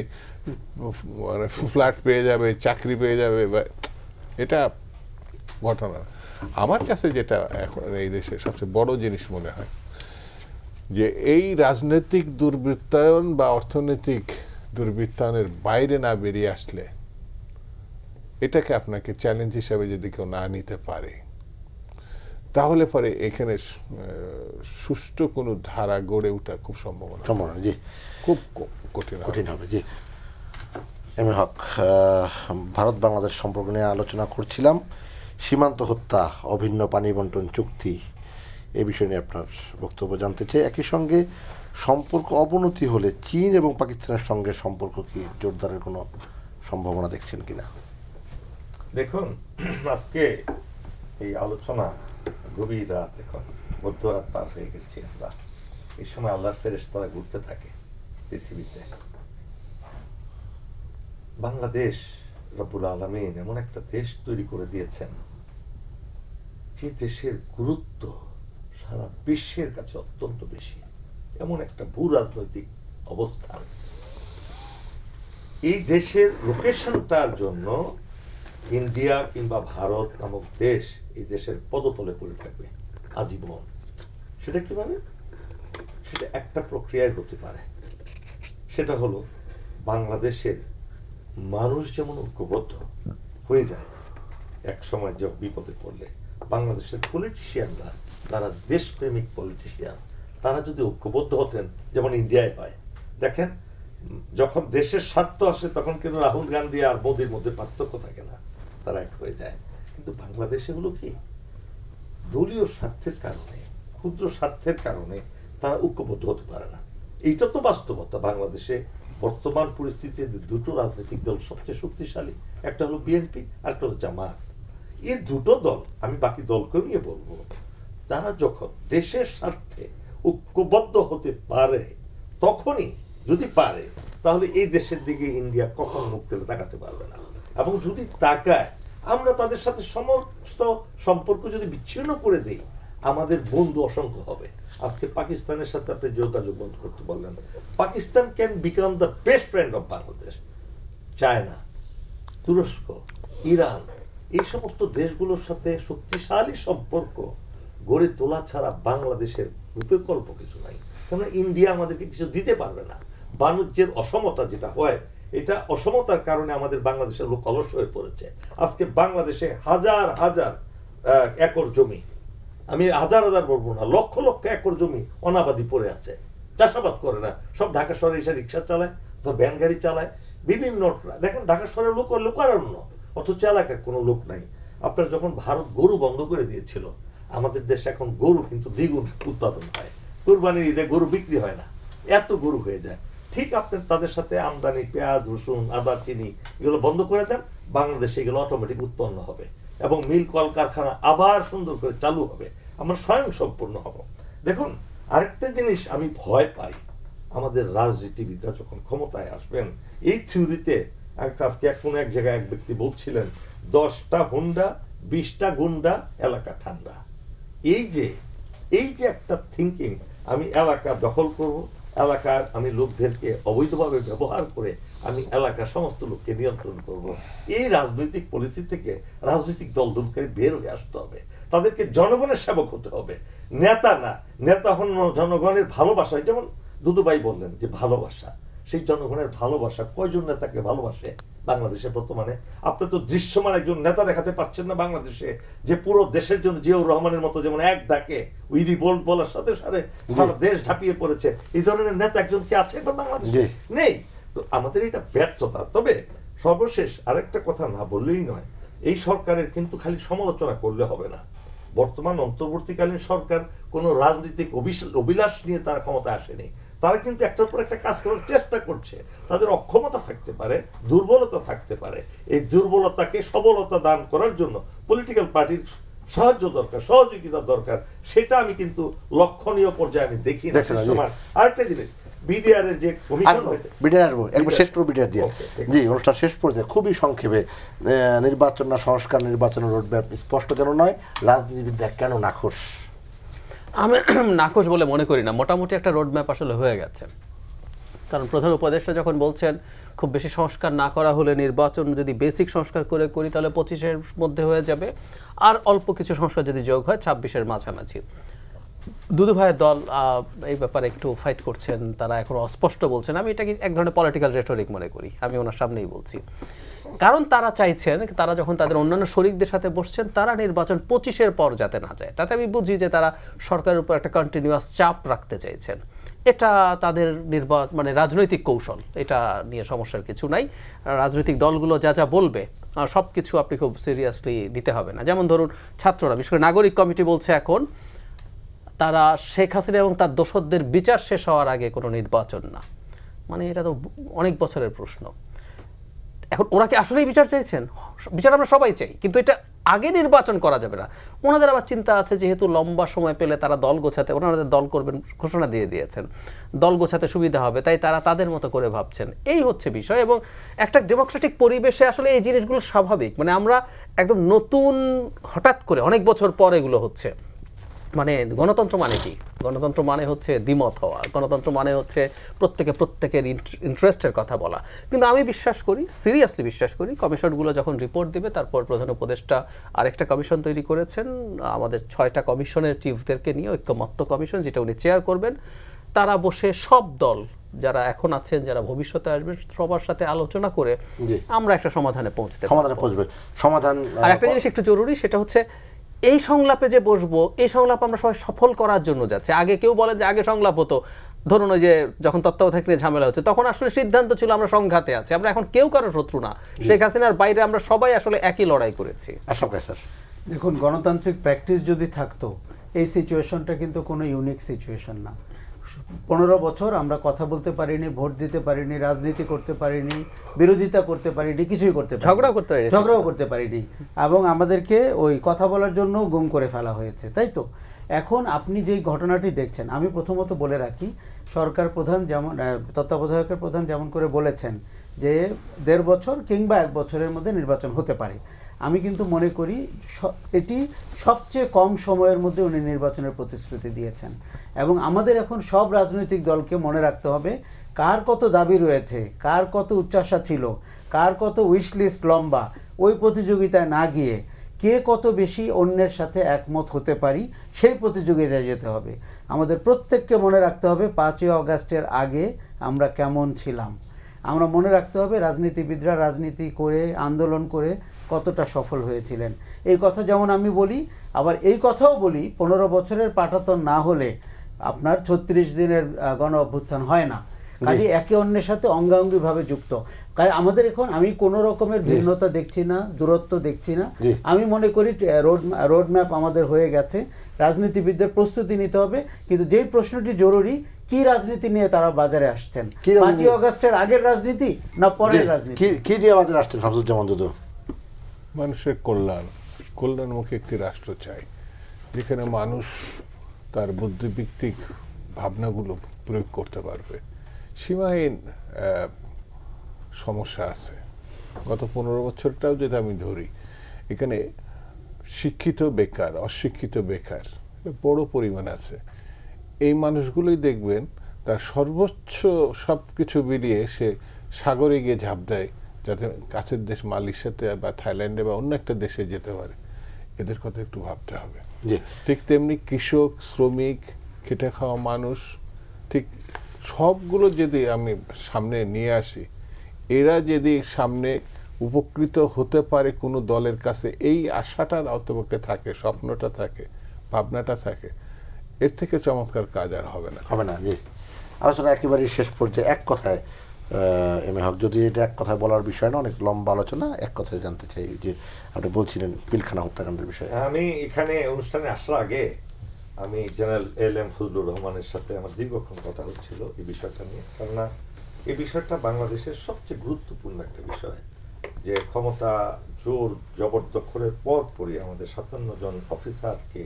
মানে ফ্ল্যাট পেয়ে যাবে, চাকরি পেয়ে যাবে, বা এটা ঘটনা। আমার কাছে যেটা এখন এই দেশে সবচেয়ে বড় জিনিস মনে হয় যে এই রাজনৈতিক দুর্বৃত্তায়ন বা অর্থনৈতিক দুর্বৃত্তায়নের বাইরে না বেরিয়ে আসলে, এটাকে আপনাকে চ্যালেঞ্জ হিসাবে যদি কেউ না নিতে পারে, তাহলে পরে এখানে সুষ্ঠু কোনো ধারা গড়ে ওঠা খুব সম্ভাবনা, জি খুব কঠিন হবে। জি এম এ হক, ভারত বাংলাদেশ সম্পর্ক নিয়ে আলোচনা করছিলাম। সীমান্ত হত্যা, অভিন্ন পানি বন্টন চুক্তি, এ বিষয় নিয়ে আপনার বক্তব্য জানতে চাই। একই সঙ্গে সম্পর্ক অবনতি হলে চীন এবং পাকিস্তানের সঙ্গে সম্পর্ক কি জোরদারের কোনো সম্ভাবনা দেখছেন কিনা? দেখুন, আজকে এই আলোচনা গভীর রাত, এখন মধ্যরাত পার হয়ে গেছি আমরা। এই সময় আল্লাহর ফেরেশতারা ঘুরতে থাকে পৃথিবীতে। বাংলাদেশ রব্বুল আলামিন এমন একটা দেশ তৈরি করে দিয়েছেন যে দেশের গুরুত্ব সারা বিশ্বের কাছে অত্যন্ত বেশি। এমন একটা ভূ রাজনৈতিক অবস্থান, এই দেশের লোকেশনটার জন্য ইন্ডিয়া কিংবা ভারত নামক দেশ এই দেশের পদতলে পড়ে থাকবে আজীবন। সেটা কিভাবে? সেটা একটা প্রক্রিয়ায় হতে পারে। সেটা হলো বাংলাদেশের মানুষ যেমন ঐক্যবদ্ধ হয়ে যায় এক সময় যে বিপদে পড়লে, বাংলাদেশের পলিটিশিয়ানরা, তারা দেশপ্রেমিক পলিটিশিয়ান, তারা যদি ঐক্যবদ্ধ হতেন যেমন ইন্ডিয়ায় হয়। দেখেন, যখন দেশের স্বার্থ আসে তখন কিন্তু রাহুল গান্ধী আর মোদির মধ্যে পার্থক্য থাকে না, তারা এক হয়ে যায়। কিন্তু বাংলাদেশে হলো কি, দলীয় স্বার্থের কারণে, ক্ষুদ্র স্বার্থের কারণে তারা ঐক্যবদ্ধ হতে পারে না। এইটা তো বাস্তবতা। বাংলাদেশে বর্তমান পরিস্থিতিতে দুটো রাজনৈতিক দল সবচেয়ে শক্তিশালী, একটা হলো বিএনপি আর একটা হলো জামাত। এই দুটো দল, আমি বাকি দলকেও নিয়ে বলবো, তারা যখন দেশের স্বার্থে ঐক্যবদ্ধ হতে পারে, তখনই যদি পারে, তাহলে এই দেশের দিকে ইন্ডিয়া কখন মুখ তুলে তাকাতে পারবে না। এবং যদি তাকায়, আমরা তাদের সাথে সমস্ত সম্পর্ক যদি বিচ্ছিন্ন করে দেই, আমাদের বন্ধু অসংখ্য হবে। আজকে পাকিস্তানের সাথে আপনি যোগাযোগ বন্ধ করতে বললেন। Pakistan can become the best friend of Bangladesh. China, তুরস্ক, ইরান, এই সমস্ত দেশগুলোর সাথে শক্তিশালী সম্পর্ক গড়ে তোলা ছাড়া বাংলাদেশের বিকল্প কিছু নাই। কারণ ইন্ডিয়া আমাদেরকে কিছু দিতে পারবে না। বাণিজ্যের অসমতা যেটা হয়, এটা অসমতার কারণে আমাদের বাংলাদেশের লোক অলস হয়ে পড়েছে। আজকে বাংলাদেশে হাজার হাজার একর জমি, আমি হাজার হাজার বলবো না, লক্ষ লক্ষ একর জমি অনাবাদি পড়ে আছে, চাষাবাদ করে না। সব ঢাকা শহরে এসে রিক্সা চালায়, তো ভ্যান গাড়ি চালায়, বিভিন্ন। দেখেন ঢাকা শহরের লোক লোকারণ্য, অথচ এলাকায় কোনো লোক নাই। আপনার যখন ভারত গরু বন্ধ করে দিয়েছিল, আমাদের দেশে এখন গরু কিন্তু দ্বিগুণ উৎপাদন হয়। কুরবানির ঈদে গরু বিক্রি হয় না, এত গরু হয়ে যায়। ঠিক আপনার তাদের সাথে আমদানি পেঁয়াজ, রসুন, আদা, চিনি এগুলো বন্ধ করে দেন, বাংলাদেশে এগুলো অটোমেটিক উৎপন্ন হবে এবং মিল কলকারখানা আবার সুন্দর করে চালু হবে, আমরা স্বয়ং সম্পূর্ণ হব। দেখুন, আরেকটা জিনিস আমি ভয় পাই, আমাদের রাজনীতিবিদরা যখন ক্ষমতায় আসবেন, এই থিওরিতে আজকে কোনো এক জায়গায় এক ব্যক্তি বলছিলেন, 10টা হুন্ডা 20টা গুন্ডা, এলাকা ঠান্ডা। এই যে একটা থিঙ্কিং, আমি এলাকা দখল করব, এলাকার আমি লোকদেরকে অবৈধভাবে ব্যবহার করে আমি এলাকার সমস্ত লোককে নিয়ন্ত্রণ করব, এই রাজনৈতিক পলিসি থেকে রাজনৈতিক দলকে বের হয়ে আসতে হবে। তাদেরকে জনগণের সেবক হতে হবে, নেতা না। নেতা হন জনগণের ভালোবাসা। যেমন দুদুভাই বললেন যে ভালোবাসা, সেই জনগণের ভালোবাসা কয়জন নেতাকে ভালোবাসে বাংলাদেশে বর্তমানে? আপনি তো দৃশ্যমান একজন নেতা দেখাতে পারছেন না বাংলাদেশে, যে পুরো দেশের জন্য জিয়াউর রহমানের মতো যেমন এক ডাকে উইদি বোল্ট বলার সাথে সাথে সারা দেশ ঝাঁপিয়ে পড়েছে, এই ধরনের নেতা একজন কি আছে এখন বাংলাদেশে? নেই। তো আমাদের এটা ব্যর্থতা। তবে সর্বশেষ আরেকটা কথা না বললেই নয়, এই সরকারের কিন্তু খালি সমালোচনা করলে হবে না। বর্তমান অন্তর্বর্তীকালীন সরকার কোনো রাজনৈতিক অভিলাষ নিয়ে তারা ক্ষমতায় আসেনি। তারা কিন্তু একটার পর একটা কাজ করার চেষ্টা করছে। তাদের অক্ষমতা থাকতে পারে, দুর্বলতা থাকতে পারে। এই দুর্বলতাকে সবলতা দান করার জন্য পলিটিক্যাল পার্টির সাহায্য দরকার, সহযোগিতা দরকার। সেটা আমি কিন্তু লক্ষণীয় পর্যায়ে আমি দেখি না। আরেকটা জিনিস, বিডিআর এর যে কমিশন হয়েছে, বিডিআর আসবো একবার শেষ করবো বিডিআর দিয়ে। জি, অনুষ্ঠান শেষ পর্যায়ে খুবই সংক্ষেপে, নির্বাচন না সংস্কার, নির্বাচনের রোডম্যাপ স্পষ্ট কেন নয়, রাজনীতিবিদরা কেন নাখোশ? আমি নাখোশ বলে মনে করি না, মোটামুটি একটা রোডম্যাপ আসলে হয়ে গেছে। কারণ প্রধান উপদেষ্টা যখন বলছেন খুব বেশি সংস্কার না করা হলে, নির্বাচন যদি বেসিক সংস্কার করি তাহলে 25-এর মধ্যে হয়ে যাবে, আর অল্প কিছু সংস্কার যদি যোগ হয় 26-এর মাঝামাঝি। দুদু ভাইয়ের দল এই ব্যাপারে একটু ফাইট করছেন, তারা এখন অস্পষ্ট বলছেন। আমি এটাকে এক ধরনের পলিটিক্যাল রেটরিক মনে করি, আমি ওনার সামনেই বলছি। কারণ তারা চাইছেন, তারা যখন তাদের অন্যান্য শরিকদের সাথে বসছেন, তারা নির্বাচন 25-এর পর যাতে না যায়। তাতে আমি বুঝি যে তারা সরকারের উপর একটা কন্টিনিউয়াস চাপ রাখতে চাইছেন। এটা তাদের মানে রাজনৈতিক কৌশল, এটা নিয়ে সমস্যার কিছু নাই। রাজনৈতিক দলগুলো যা যা বলবে সব কিছু আপনি খুব সিরিয়াসলি দিতে হবে না। যেমন ধরুন ছাত্ররা, বিশেষ করে নাগরিক কমিটি বলছে এখন তারা শেখ হাসিনা এবং তার দোসরদের বিচার শেষ হওয়ার আগে কোনো নির্বাচন না। মানে এটা তো অনেক বছরের প্রশ্ন। এখন ওরা কি আসলেই বিচার চাইছেন? বিচার আমরা সবাই চাই, কিন্তু এটা আগে নির্বাচন করা যাবে না। ওনাদের আবার চিন্তা আছে যেহেতু লম্বা সময় পেলে তারা দল গোছাতে, ওনাদের দল করবেন ঘোষণা দিয়ে দিয়েছেন, দল গোছাতে সুবিধা হবে, তাই তারা তাদের মতো করে ভাবছেন। এই হচ্ছে বিষয়। এবং একটা ডেমোক্রেটিক পরিবেশে আসলে এই জিনিসগুলো স্বাভাবিক। মানে আমরা একদম নতুন, হঠাৎ করে অনেক বছর পর এগুলো হচ্ছে। মানে গণতন্ত্র মানে কি? গণতন্ত্র মানে হচ্ছে দ্বিমত হওয়া, গণতন্ত্র মানে হচ্ছে প্রত্যেকের ইন্টারেস্টের কথা বলা। কিন্তু আমি বিশ্বাস করি, সিরিয়াসলি বিশ্বাস করি, কমিশনগুলো যখন রিপোর্ট দিবে, তারপর প্রধান উপদেষ্টা আরেকটা কমিশন তৈরি করেছেন আমাদের 6টা কমিশনের চিফদেরকে নিয়ে, ঐক্যমত্য কমিশন, যেটা উনি চেয়ার করবেন। তারা বসে সব দল যারা এখন আছেন, যারা ভবিষ্যতে আসবেন, সবার সাথে আলোচনা করে আমরা একটা সমাধানে পৌঁছতে সমাধান। আর একটা জিনিস একটু জরুরি, সেটা হচ্ছে এই সংলাপে যে বসবো, এই সংলাপ আমরা সবাই সফল করার জন্য যাচ্ছে। আগে কেউ বলে যে আগে সংলাপ হতো, ধরুন ওই যে যখন তত্ত্বাবধায়ক নিয়ে ঝামেলা হচ্ছে, তখন আসলে সিদ্ধান্ত ছিল আমরা সংঘাতে আছি। আমরা এখন কেউ কারো শত্রু না। শেখ হাসিনার বাইরে আমরা সবাই আসলে একই লড়াই করেছি। স্যার দেখুন, গণতান্ত্রিক প্র্যাকটিস যদি থাকতো, এই সিচুয়েশনটা কিন্তু কোনো ইউনিক সিচুয়েশন না। 15 বছর আমরা কথা বলতে পারিনি, ভোট দিতে পারিনি, রাজনীতি করতে পারিনি, বিরোধিতা করতে পারিনি, কিছুই করতে পারিনি, ঝগড়াও করতে পারিনি, এবং আমাদেরকে ওই কথা বলার জন্য গুম করে ফেলা হয়েছে, তাই তো? এখন আপনি যেই ঘটনাটি দেখছেন, আমি প্রথমত বলে রাখি, সরকার প্রধান যেমন, তত্ত্বাবধায়কের প্রধান যেমন করে বলেছেন যে 1.5 বছর কিংবা 1 বছরের মধ্যে নির্বাচন হতে পারে, আমি কিন্তু মনে করি এটি সবচেয়ে কম সময়ের মধ্যে উনি নির্বাচনের প্রতিশ্রুতি দিয়েছেন। এবং আমাদের এখন সব রাজনৈতিক দলকে মনে রাখতে হবে কার কত দাবি রয়েছে, কার কত উচ্চাশা ছিল, কার কত উইশ লিস্ট লম্বা, ওই প্রতিযোগিতায় না গিয়ে কে কত বেশি অন্যের সাথে একমত হতে পারি সেই প্রতিযোগিতায় যেতে হবে। আমাদের প্রত্যেককে মনে রাখতে হবে 5ই অগাস্টের আগে আমরা কেমন ছিলাম। আমরা মনে রাখতে হবে রাজনীতিবিদরা রাজনীতি করে, আন্দোলন করে কতটা সফল হয়েছিলেন। এই কথা যেমন আমি বলি, আবার এই কথাও বলি 15 বছরের পাঠাতন না হলে আপনার 36 দিনের গণ অভ্যুত্থান হয় না। কাজে একে অন্যের সাথে অঙ্গাঙ্গিভাবে যুক্ত। আমাদের এখন আমি কোনো রকমের ভিন্নতা দেখছি না, দূরত্ব দেখছি না। আমি মনে করি রোড ম্যাপ আমাদের হয়ে গেছে। রাজনীতিবিদদের প্রস্তুতি নিতে হবে, কিন্তু যেই প্রশ্নটি জরুরি, কি রাজনীতি নিয়ে তারা বাজারে আসছেন? 5ই অগাস্টের আগের রাজনীতি না পরের রাজনীতি? কি দিয়ে বাজারে আসছেন শামসুজ্জামান দুদু? মানুষের কল্যাণমুখী একটি রাষ্ট্র চাই, যেখানে মানুষ তার বুদ্ধিভিত্তিক ভাবনাগুলো প্রয়োগ করতে পারবে। সীমাহীন সমস্যা আছে। গত 15 বছরটাও যদি আমি ধরি, এখানে শিক্ষিত বেকার, অশিক্ষিত বেকার বড় পরিমাণ আছে। এই মানুষগুলোই দেখবেন তার সর্বোচ্চ সব কিছু মিলিয়ে সে সাগরে গিয়ে ঝাঁপ দেয়, যাতে কাছের দেশ মালয়েশিয়াতে বা থাইল্যান্ডে বা অন্য একটা দেশে যেতে পারে। এদের কথা একটু ভাবতে হবে। ঠিক তেমনি কৃষক, শ্রমিক, খেটে খাওয়া মানুষ, ঠিক সবগুলো যদি আমি সামনে নিয়ে আসি, এরা যদি সামনে উপকৃত হতে পারে কোনো দলের কাছে, এই আশাটা অন্তপক্ষে থাকে, স্বপ্নটা থাকে, ভাবনাটা থাকে, এর থেকে চমৎকার কাজ আর হবে না। জি, আলোচনা একেবারে শেষ পর্যায়ে এক কথায় এম এ হক, যদি এটা এক কথায় বলার বিষয় না, অনেক লম্বা আলোচনা, এক কথায় জানতে চাই যে আপনি বলছিলেন পিলখানা হত্যাকাণ্ডের বিষয়ে। আমি এখানে অনুষ্ঠানে আসার আগে আমি জেনারেল এল.এম. ফজলুর রহমানের সাথে আমার দীর্ঘক্ষণ কথা হচ্ছিল এই বিষয়টা নিয়ে। কেননা এই বিষয়টা বাংলাদেশের সবচেয়ে গুরুত্বপূর্ণ একটা বিষয়, যে ক্ষমতা জোর জবরদখলের পরপরই আমাদের 57 জন অফিসারকে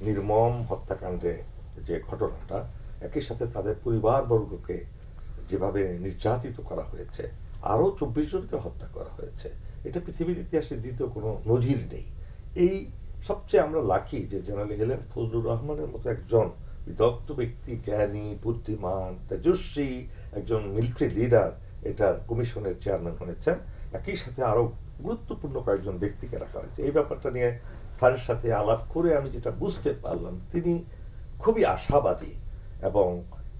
নির্মম হত্যাকাণ্ডে যে ঘটনাটা, একই সাথে তাদের পরিবারবর্গকে যেভাবে নির্যাতিত করা হয়েছে, আরও 24 জনকে হত্যা করা হয়েছে, এটা পৃথিবীর ইতিহাসে দ্বিতীয় কোনো নজির নেই। এই সবচেয়ে আমরা লাকি যে জেনারেল এল.এম. ফজলুর রহমানের মতো একজন বিদগ্ধ ব্যক্তি, জ্ঞানী, বুদ্ধিমান, তেজস্বী একজন মিলিটারি লিডার এটার কমিশনের চেয়ারম্যান হয়েছেন। একই সাথে আরো গুরুত্বপূর্ণ কয়েকজন ব্যক্তিকে রাখা হয়েছে। এই ব্যাপারটা নিয়ে স্যারের সাথে আলাপ করে আমি যেটা বুঝতে পারলাম, তিনি খুবই আশাবাদী এবং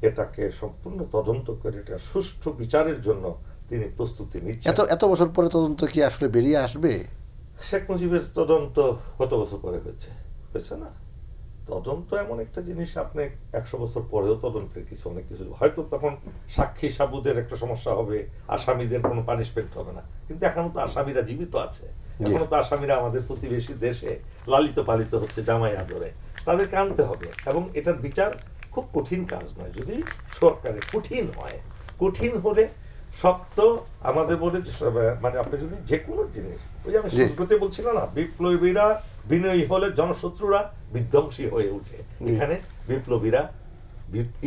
এটাকে সম্পূর্ণ তদন্ত করে এটা সুষ্ঠু বিচারের জন্য তিনি প্রস্তুতি নিচ্ছেন। এত বছর পরে তদন্ত কি আসলে বেরিয়ে আসবে? শেখ মুজিবের তদন্ত কত বছর পরে হয়েছে না? তদন্ত এমন একটা জিনিস, আপনি 100 বছর পরেও তদন্তের অনেক কিছু হয়তো তখন সাক্ষী সাবুদের একটা সমস্যা হবে, আসামিদের কোনো পানিশমেন্ট হবে না, কিন্তু এখনো তো আসামিরা জীবিত আছে, এখনো তো আসামিরা আমাদের প্রতিবেশী দেশে লালিত পালিত হচ্ছে জামাই আদরে, তাদেরকে আনতে হবে। এবং এটার বিচার খুব কঠিন কাজ নয়, যদি সরকারে কঠিন হয়, কঠিন হলে শক্ত আমাদের বলে মানে আপনি যদি যে কোনো জিনিস, ওই যে আমি শুরুতে বলছিলাম না, বিপ্লবীরা বিনয়ী হলে জনশত্রুরা বিধ্বংসী হয়ে ওঠে। এখানে বিপ্লবীরা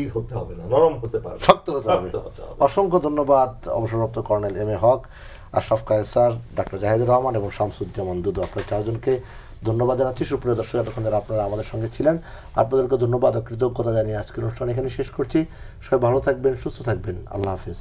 ই হতে হবে না, নরম হতে পারবে, শক্ত হতে হবে। হতে হবে। অসংখ্য ধন্যবাদ অবসরপ্রাপ্ত colonel M A Haque, Ashraf কায়েসার, doctor Zahidur Rahman এবং শামসুজ্জামান দুদু, আপনার চারজনকে ধন্যবাদ জানাচ্ছি। সুপ্রিয় দর্শক, এতক্ষণ যারা আপনারা আমাদের সঙ্গে ছিলেন, আপনাদেরকে ধন্যবাদ ও কৃতজ্ঞতা জানিয়ে আজকের অনুষ্ঠান এখানে শেষ করছি। সবাই ভালো থাকবেন, সুস্থ থাকবেন, আল্লাহ হাফিজ।